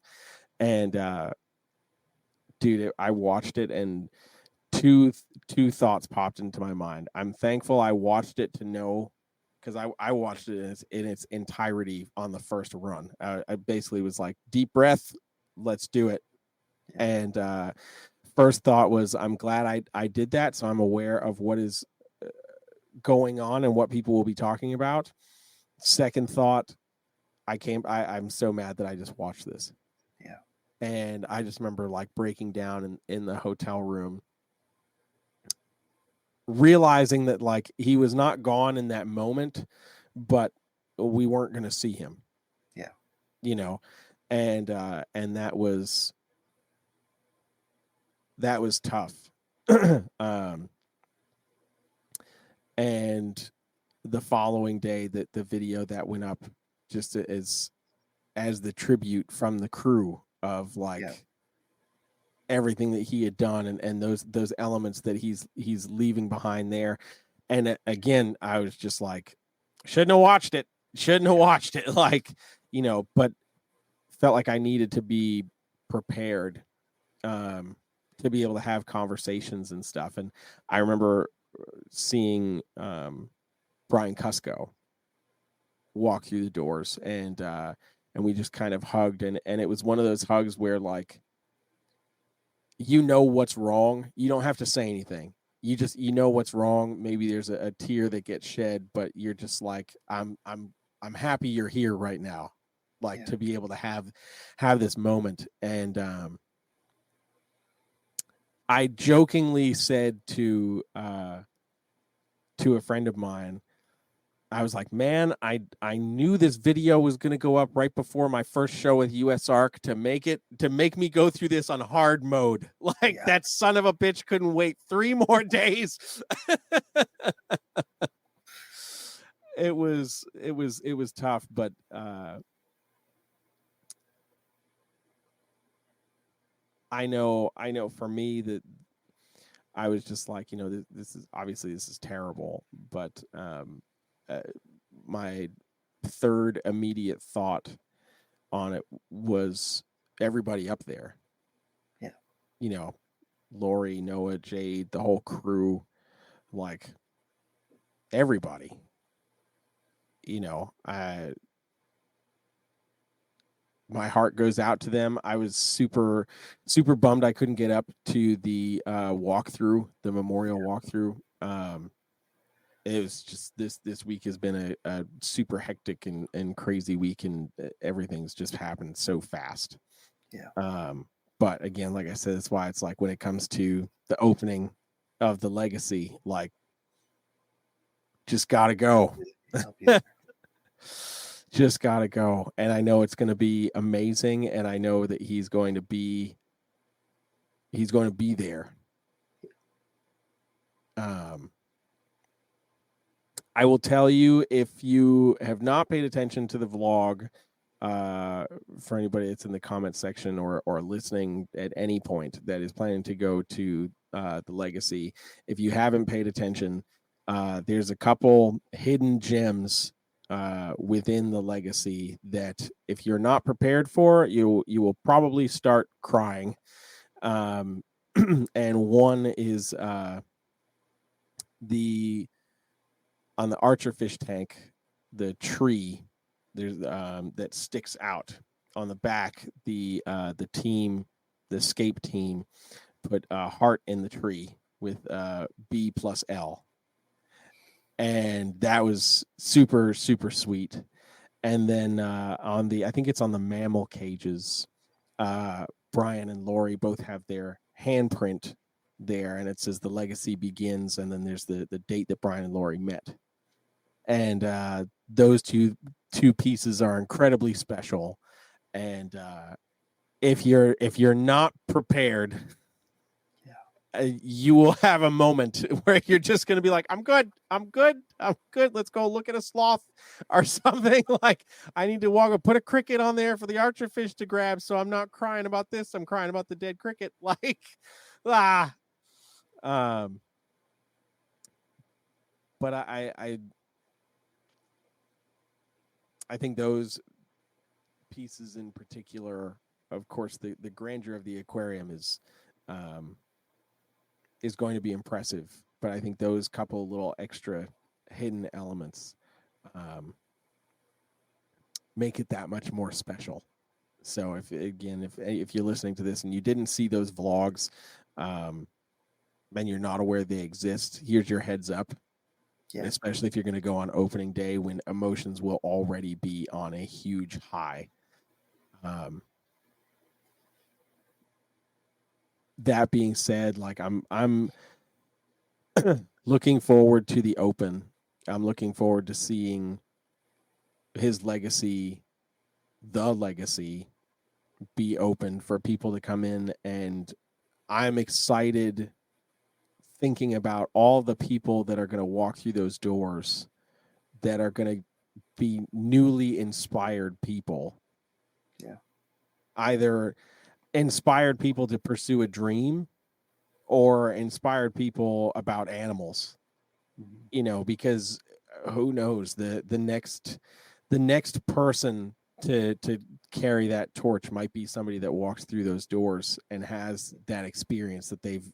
And dude, I watched it and two thoughts popped into my mind. I'm thankful I watched it to know, because I watched it in its entirety on the first run. I basically was like, deep breath, let's do it. And first thought was, I'm glad I did that, so I'm aware of what is going on and what people will be talking about. Second thought, I'm so mad that I just watched this. Yeah. And I just remember like breaking down in the hotel room, realizing that like he was not gone in that moment, but we weren't going to see him. Yeah. You know, and that was tough. And the following day, that the video that went up just as the tribute from the crew of like everything that he had done and those elements that he's leaving behind there. And again, I was just like, shouldn't have watched it. Like, you know, but felt like I needed to be prepared to be able to have conversations and stuff. And I remember seeing Brian Cusco walk through the doors, and we just kind of hugged, and it was one of those hugs where like, you know what's wrong. You don't have to say anything. You know what's wrong. Maybe there's a tear that gets shed, but you're just like, I'm happy you're here right now, like to be able to have this moment. And I jokingly said to a friend of mine, I was like, man, I knew this video was going to go up right before my first show with USARK to make me go through this on hard mode. Like that son of a bitch couldn't wait 3 more days. It was tough, but I know for me that I was just like, you know, this is terrible, but my third immediate thought on it was everybody up there. Yeah. You know, Lori, Noah, Jade, the whole crew, like everybody. You know, my heart goes out to them. I was super, super bummed I couldn't get up to the walkthrough, the memorial walkthrough. It was just this week has been a super hectic and crazy week, and everything's just happened so fast. Yeah. But again, like I said, that's why it's like when it comes to the opening of the legacy, like just gotta go. Just gotta go. And I know it's gonna be amazing, and I know that he's going to be there. I will tell you, if you have not paid attention to the vlog, for anybody that's in the comment section or listening at any point that is planning to go to the legacy, if you haven't paid attention, there's a couple hidden gems within the legacy that if you're not prepared for, you will probably start crying. And one is on the archerfish tank, the tree there's that sticks out on the back. The escape team put a heart in the tree with B plus L, and that was super sweet. And then I think it's on the mammal cages, Brian and Lori both have their handprint there, and it says the legacy begins, and then there's the date that Brian and Lori met. And those two pieces are incredibly special. And if you're not prepared, you will have a moment where you're just going to be like, I'm good. Let's go look at a sloth or something. Like, I need to put a cricket on there for the archerfish to grab, so I'm not crying about this. I'm crying about the dead cricket. Like, but I think those pieces in particular, of course, the grandeur of the aquarium is going to be impressive, but I think those couple little extra hidden elements make it that much more special. So if you're listening to this and you didn't see those vlogs, and you're not aware they exist, here's your heads up. Yeah. Especially if you're going to go on opening day when emotions will already be on a huge high. That being said, like I'm looking forward to the open. I'm looking forward to seeing his legacy, the legacy, be open for people to come in, and I'm excited thinking about all the people that are going to walk through those doors that are going to be newly inspired people. Yeah. Either inspired people to pursue a dream or inspired people about animals. Mm-hmm. Because who knows, the next person to carry that torch might be somebody that walks through those doors and has that experience that they've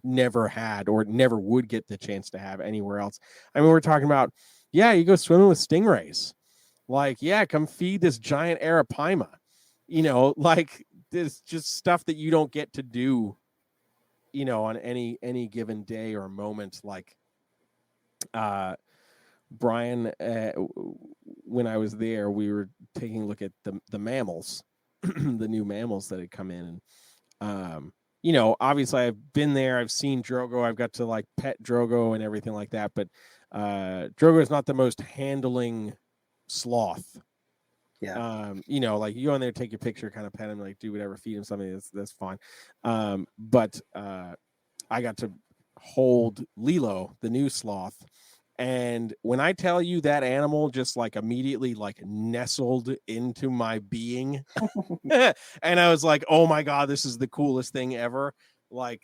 never had or never would get the chance to have anywhere else. I mean, we're talking about, you go swimming with stingrays. Like, come feed this giant arapaima. Like, there's just stuff that you don't get to do, on any given day or moment. Like, Brian, when I was there, we were taking a look at the mammals, the new mammals that had come in. And, obviously I've been there, I've seen Drogo, I've got to like pet Drogo and everything like that. But Drogo is not the most handling sloth. Yeah. Like you go in there, take your picture, kind of pet him, like do whatever, feed him something. That's fine. But I got to hold Lilo, the new sloth. And when I tell you that animal just like immediately like nestled into my being, and I was like, oh my God, this is the coolest thing ever. Like,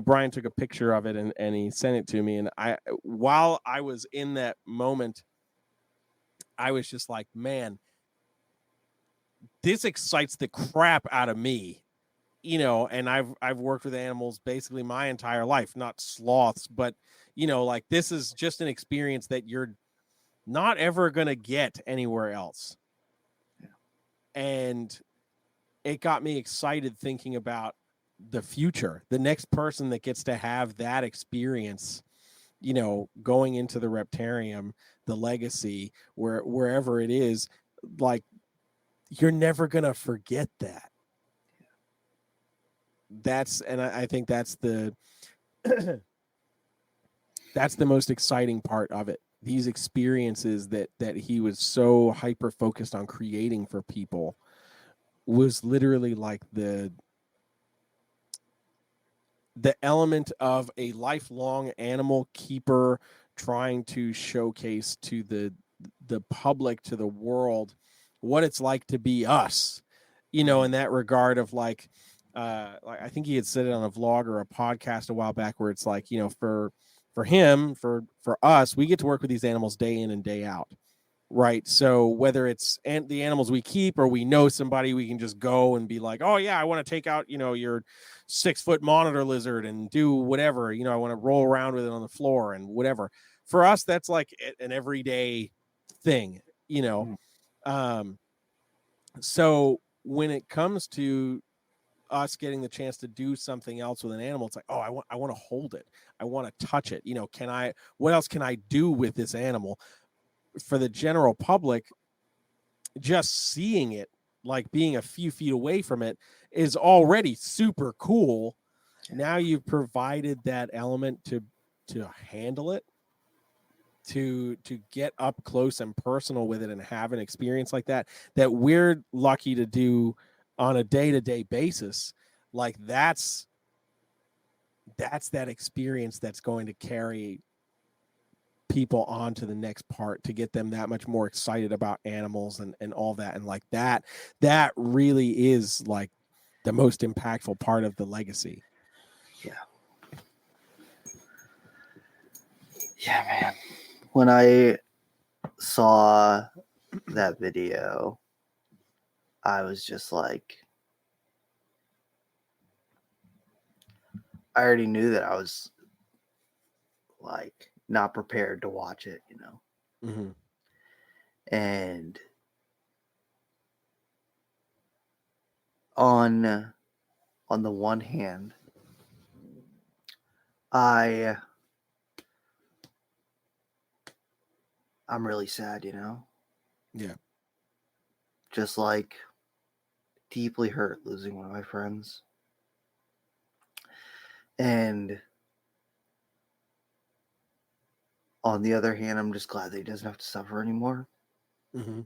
Brian took a picture of it and he sent it to me. And while I was in that moment, I was just like, man, this excites the crap out of me. And I've worked with animals basically my entire life, not sloths, but like this is just an experience that you're not ever going to get anywhere else. Yeah. And it got me excited thinking about the future, the next person that gets to have that experience, going into the Reptarium, the legacy, wherever it is, like you're never going to forget that. I think that's the that's the most exciting part of it. These experiences that he was so hyper focused on creating for people was literally like the element of a lifelong animal keeper trying to showcase to the public, to the world, what it's like to be us, in that regard of like I think he had said it on a vlog or a podcast a while back where it's like, for For him, for us, we get to work with these animals day in and day out. Right. So whether it's the animals we keep or we know somebody, we can just go and be like, oh, yeah, I want to take out, your 6-foot monitor lizard and do whatever. I want to roll around with it on the floor and whatever. For us, that's like an everyday thing, So when it comes to us getting the chance to do something else with an animal, it's like, oh, I want to hold it. I want to touch it. What else can I do with this animal? For the general public, just seeing it, like being a few feet away from it, is already super cool. Now you've provided that element to handle it, to get up close and personal with it and have an experience like that we're lucky to do on a day-to-day basis. Like that's that experience that's going to carry people on to the next part, to get them that much more excited about animals and all that. And like that really is like the most impactful part of the legacy. Yeah, man. When I saw that video, I was just like, I already knew that I was like not prepared to watch it, Mm-hmm. And on the one hand, I'm really sad, Yeah. Just like deeply hurt losing one of my friends. And on the other hand, I'm just glad that he doesn't have to suffer anymore. Mm-hmm.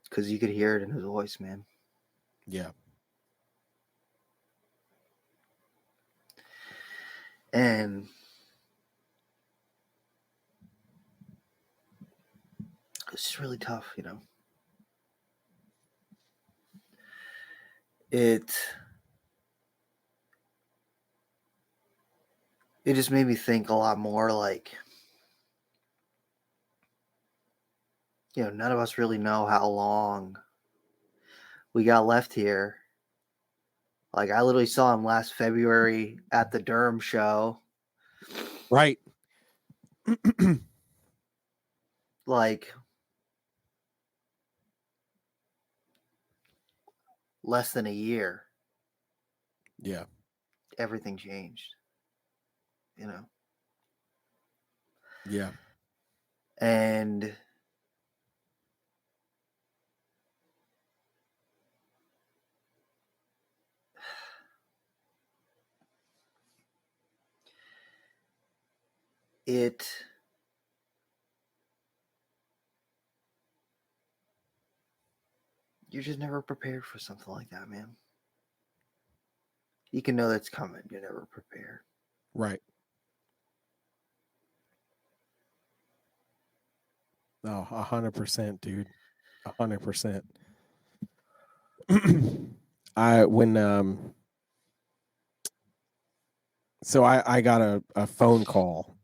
Because you could hear it in his voice, man. Yeah. And it's just really tough, It just made me think a lot more, like, none of us really know how long we got left here. Like, I literally saw him last February at the Durham show. Right. Like, less than a year. Yeah. Everything changed. Yeah. And you're just never prepared for something like that, man. You can know that's coming. You're never prepared. Right. Oh, 100%, dude. 100%. So I got a phone call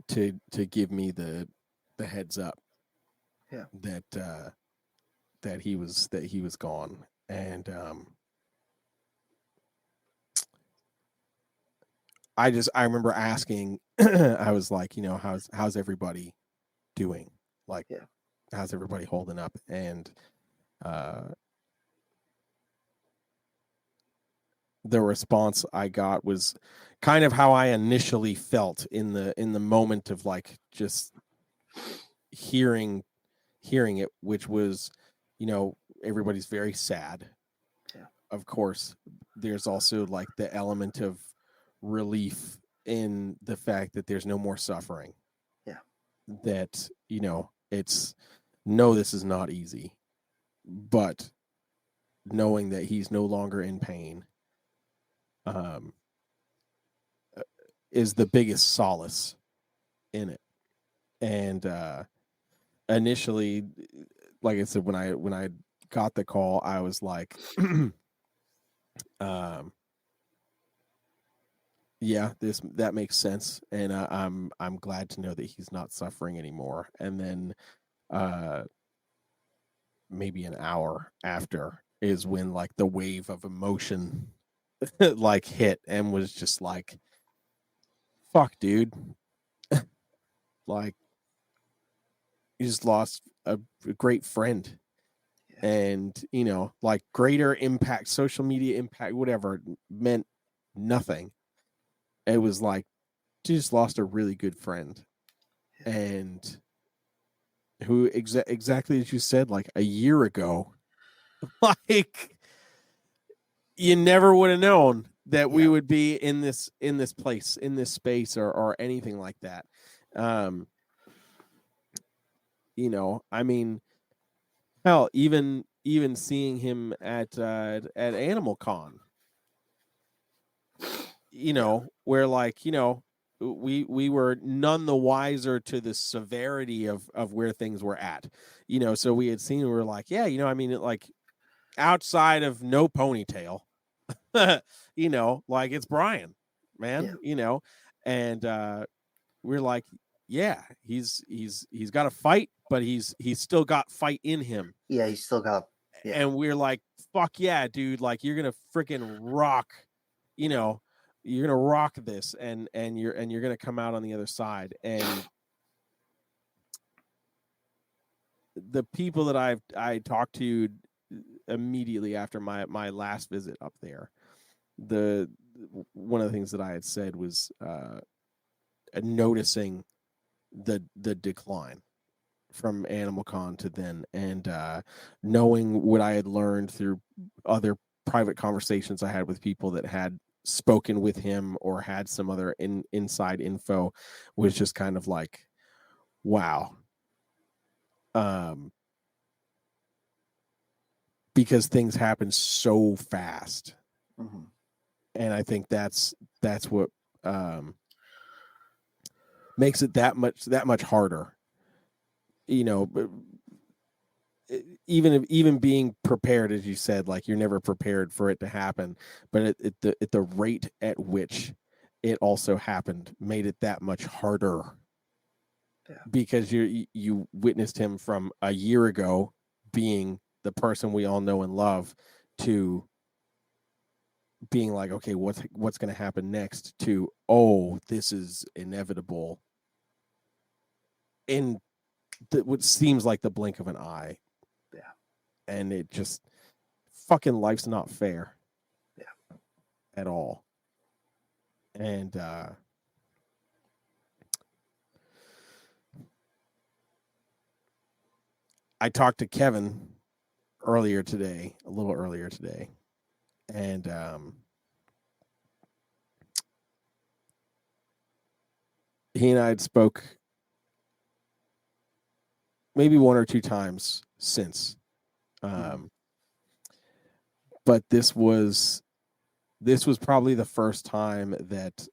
to give me the heads up. Yeah. That he was gone. And I remember asking, I was like, how's everybody doing? Like, yeah. How's everybody holding up? And the response I got was kind of how I initially felt in the moment of like just hearing it, which was, everybody's very sad. Yeah. Of course, there's also like the element of relief in the fact that there's no more suffering. Yeah. That, it's no, this is not easy, but knowing that he's no longer in pain is the biggest solace in it. And initially, like I said, when I got the call, I was like, Yeah, that makes sense, and I'm glad to know that he's not suffering anymore. And then, maybe an hour after is when like the wave of emotion like hit and was just like, fuck, dude, like you just lost a great friend. And like greater impact, social media impact, whatever, meant nothing. It was like you just lost a really good friend, and who exactly as you said, like a year ago, like you never would have known that we would be in this place, in this space, or anything like that. I mean, hell, even seeing him at Animal Con, where like, we were none the wiser to the severity of where things were at. So we had seen, we were like, yeah, I mean, like outside of no ponytail, like it's Brian, man, and we're like, yeah, he's got to fight, but he's still got fight in him. Yeah, he's still got. Yeah. And we're like, fuck yeah, dude, like you're gonna freaking rock, you're gonna rock this, and you're gonna come out on the other side. And the people that I talked to immediately after my last visit up there, one of the things that I had said was noticing the decline from Animal Con to then, and knowing what I had learned through other private conversations I had with people that had spoken with him or had some other inside info, was just kind of like, wow. Because things happen so fast. Mm-hmm. And I think that's what makes it that much harder. Even being prepared, as you said, like you're never prepared for it to happen, but at the rate at which it also happened made it that much harder. Yeah. Because you witnessed him from a year ago being the person we all know and love to being like, okay, what's going to happen next, to, oh, this is inevitable in what seems like the blink of an eye. Yeah. And it just, fucking life's not fair. Yeah. At all. And I talked to Kevin a little earlier today, and he and I had spoke maybe one or two times since, but this was probably the first time that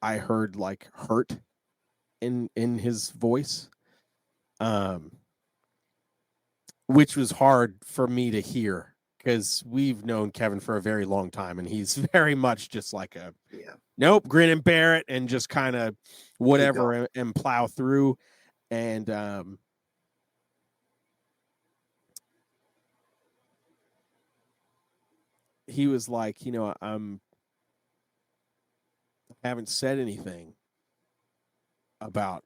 I heard like hurt in his voice, which was hard for me to hear, because we've known Kevin for a very long time, and he's very much just like a nope, grin and bear it, and just kind of whatever and plow through. And he was like, I haven't said anything about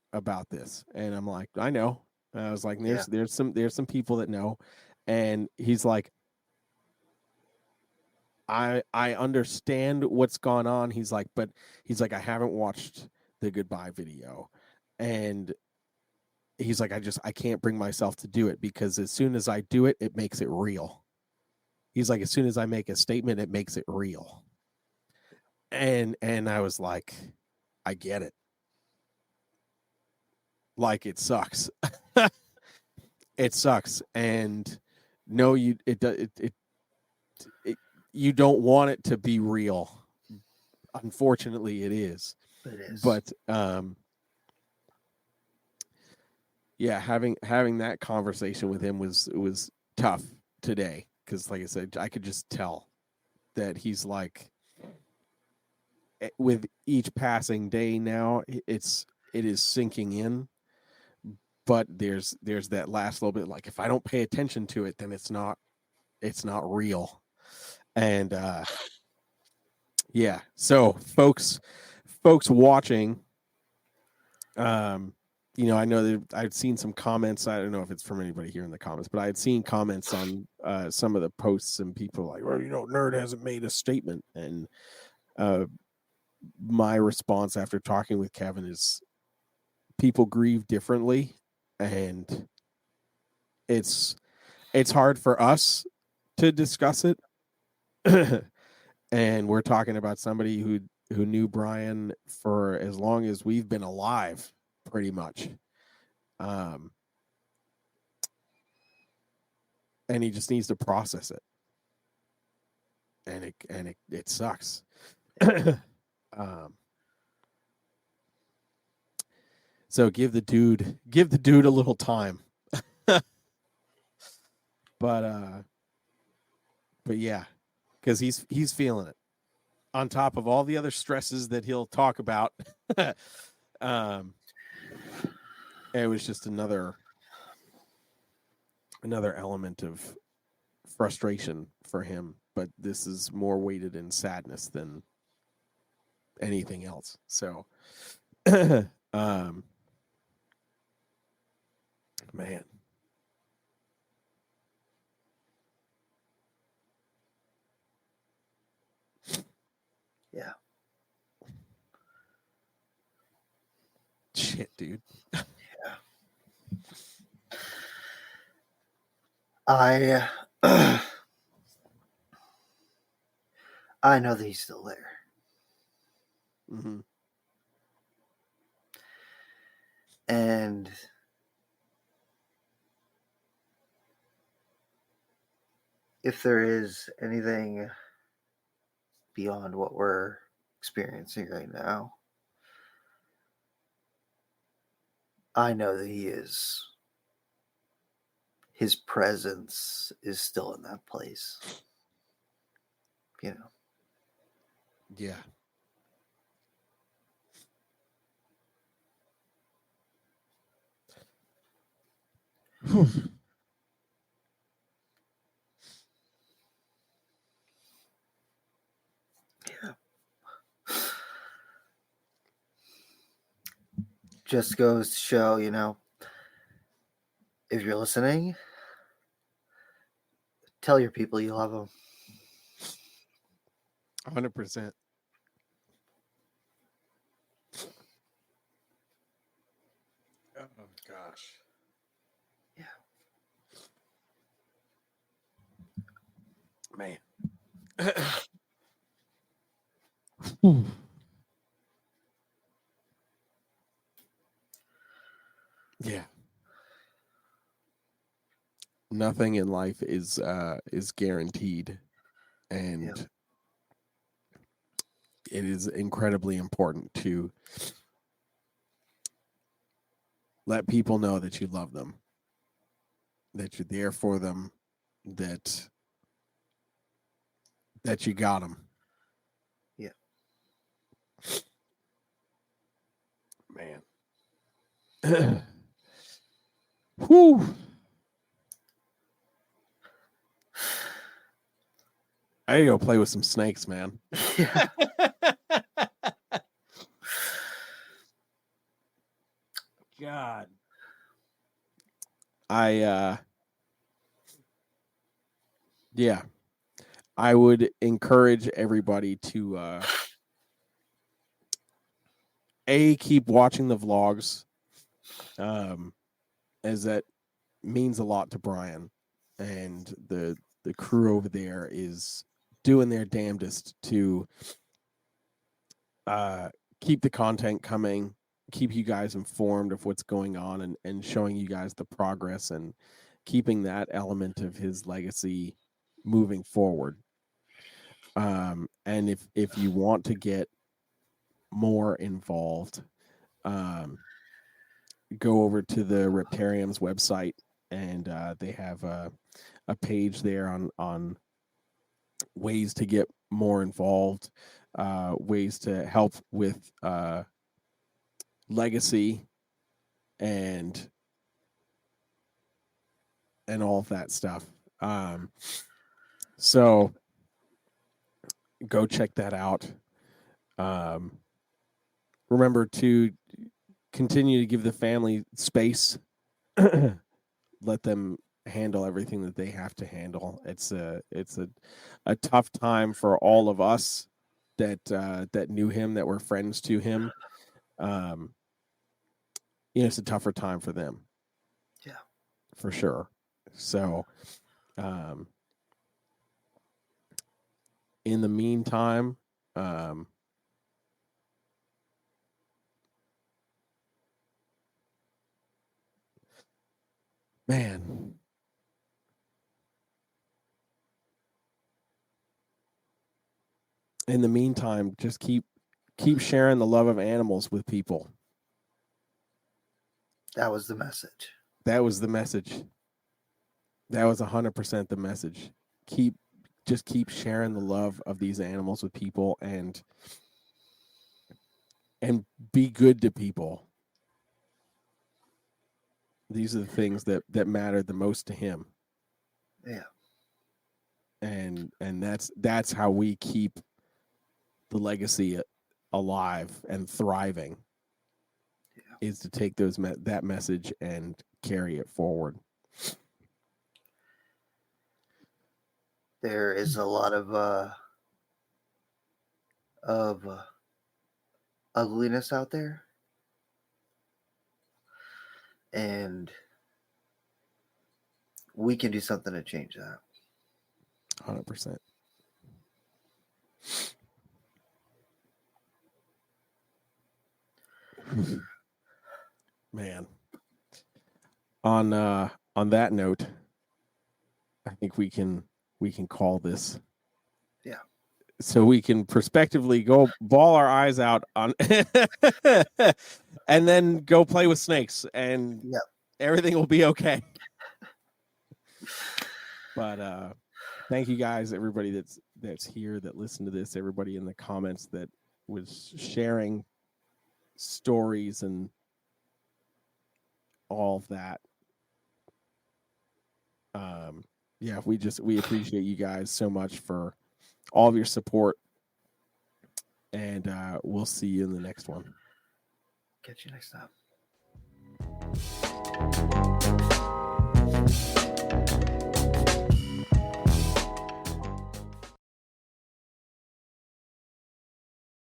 this, and I'm like, I know. And I was like, there's some people that know, and he's like, I understand what's gone on. He's like, I haven't watched the goodbye video, and he's like, I can't bring myself to do it, because as soon as I do it, it makes it real. He's like, as soon as I make a statement, it makes it real. And I was like, I get it. Like, it sucks. It sucks. And no, you don't want it to be real. Unfortunately, it is. It is. But yeah, having that conversation with him was tough today, because like I said, I could just tell that he's like, with each passing day now, it is sinking in. But there's that last little bit, like, if I don't pay attention to it, then it's not real. And yeah, so folks watching, I know that I've seen some comments. I don't know if it's from anybody here in the comments, but I had seen comments on some of the posts, and people like, well, Nerd hasn't made a statement. And my response after talking with Kevin is, people grieve differently, and it's hard for us to discuss it. And we're talking about somebody who knew Brian for as long as we've been alive, pretty much. And he just needs to process it. And it sucks. So give the dude a little time. But yeah, because he's feeling it, on top of all the other stresses that he'll talk about. It was just another element of frustration for him, but this is more weighted in sadness than anything else. So man. Yeah. Shit, dude. Yeah. I know that he's still there. Mm-hmm. And if there is anything beyond what we're experiencing right now, I know that his presence is still in that place. Yeah. Yeah. Just goes to show, if you're listening, tell your people you love them. 100%. Oh gosh. Yeah. Man. Yeah. Nothing in life is guaranteed, and it is incredibly important to let people know that you love them, that you're there for them, that you got them. Yeah. Man. Whew. I need to go play with some snakes, man. Yeah. God. Yeah. I would encourage everybody to keep watching the vlogs, as that means a lot to Brian, and the crew over there is doing their damnedest to keep the content coming, keep you guys informed of what's going on, and showing you guys the progress, and keeping that element of his legacy moving forward. And if you want to get more involved, go over to the Reptarium's website, and they have a page there on ways to get more involved. ways to help with legacy and all of that stuff. So go check that out. Remember to continue to give the family space. Let them handle everything that they have to handle. It's a tough time for all of us that knew him, that were friends to him. It's a tougher time for them. Yeah, for sure. So, in the meantime, man, in the meantime, just keep sharing the love of animals with people. that was the message. That was the message. That was 100% the message. Just keep sharing the love of these animals with people, and be good to people. These are the things that matter the most to him. Yeah. And that's how we keep the legacy alive and thriving. Yeah. Is to take that message and carry it forward. There is a lot of ugliness out there, and we can do something to change that. 100%. Man, on that note, I think we can call this. Yeah. So we can prospectively go bawl our eyes out on and then go play with snakes, and everything will be okay. But thank you guys, everybody that's here, that listened to this, everybody in the comments that was sharing stories and all of that. We appreciate you guys so much for all of your support, and we'll see you in the next one. Catch you next time.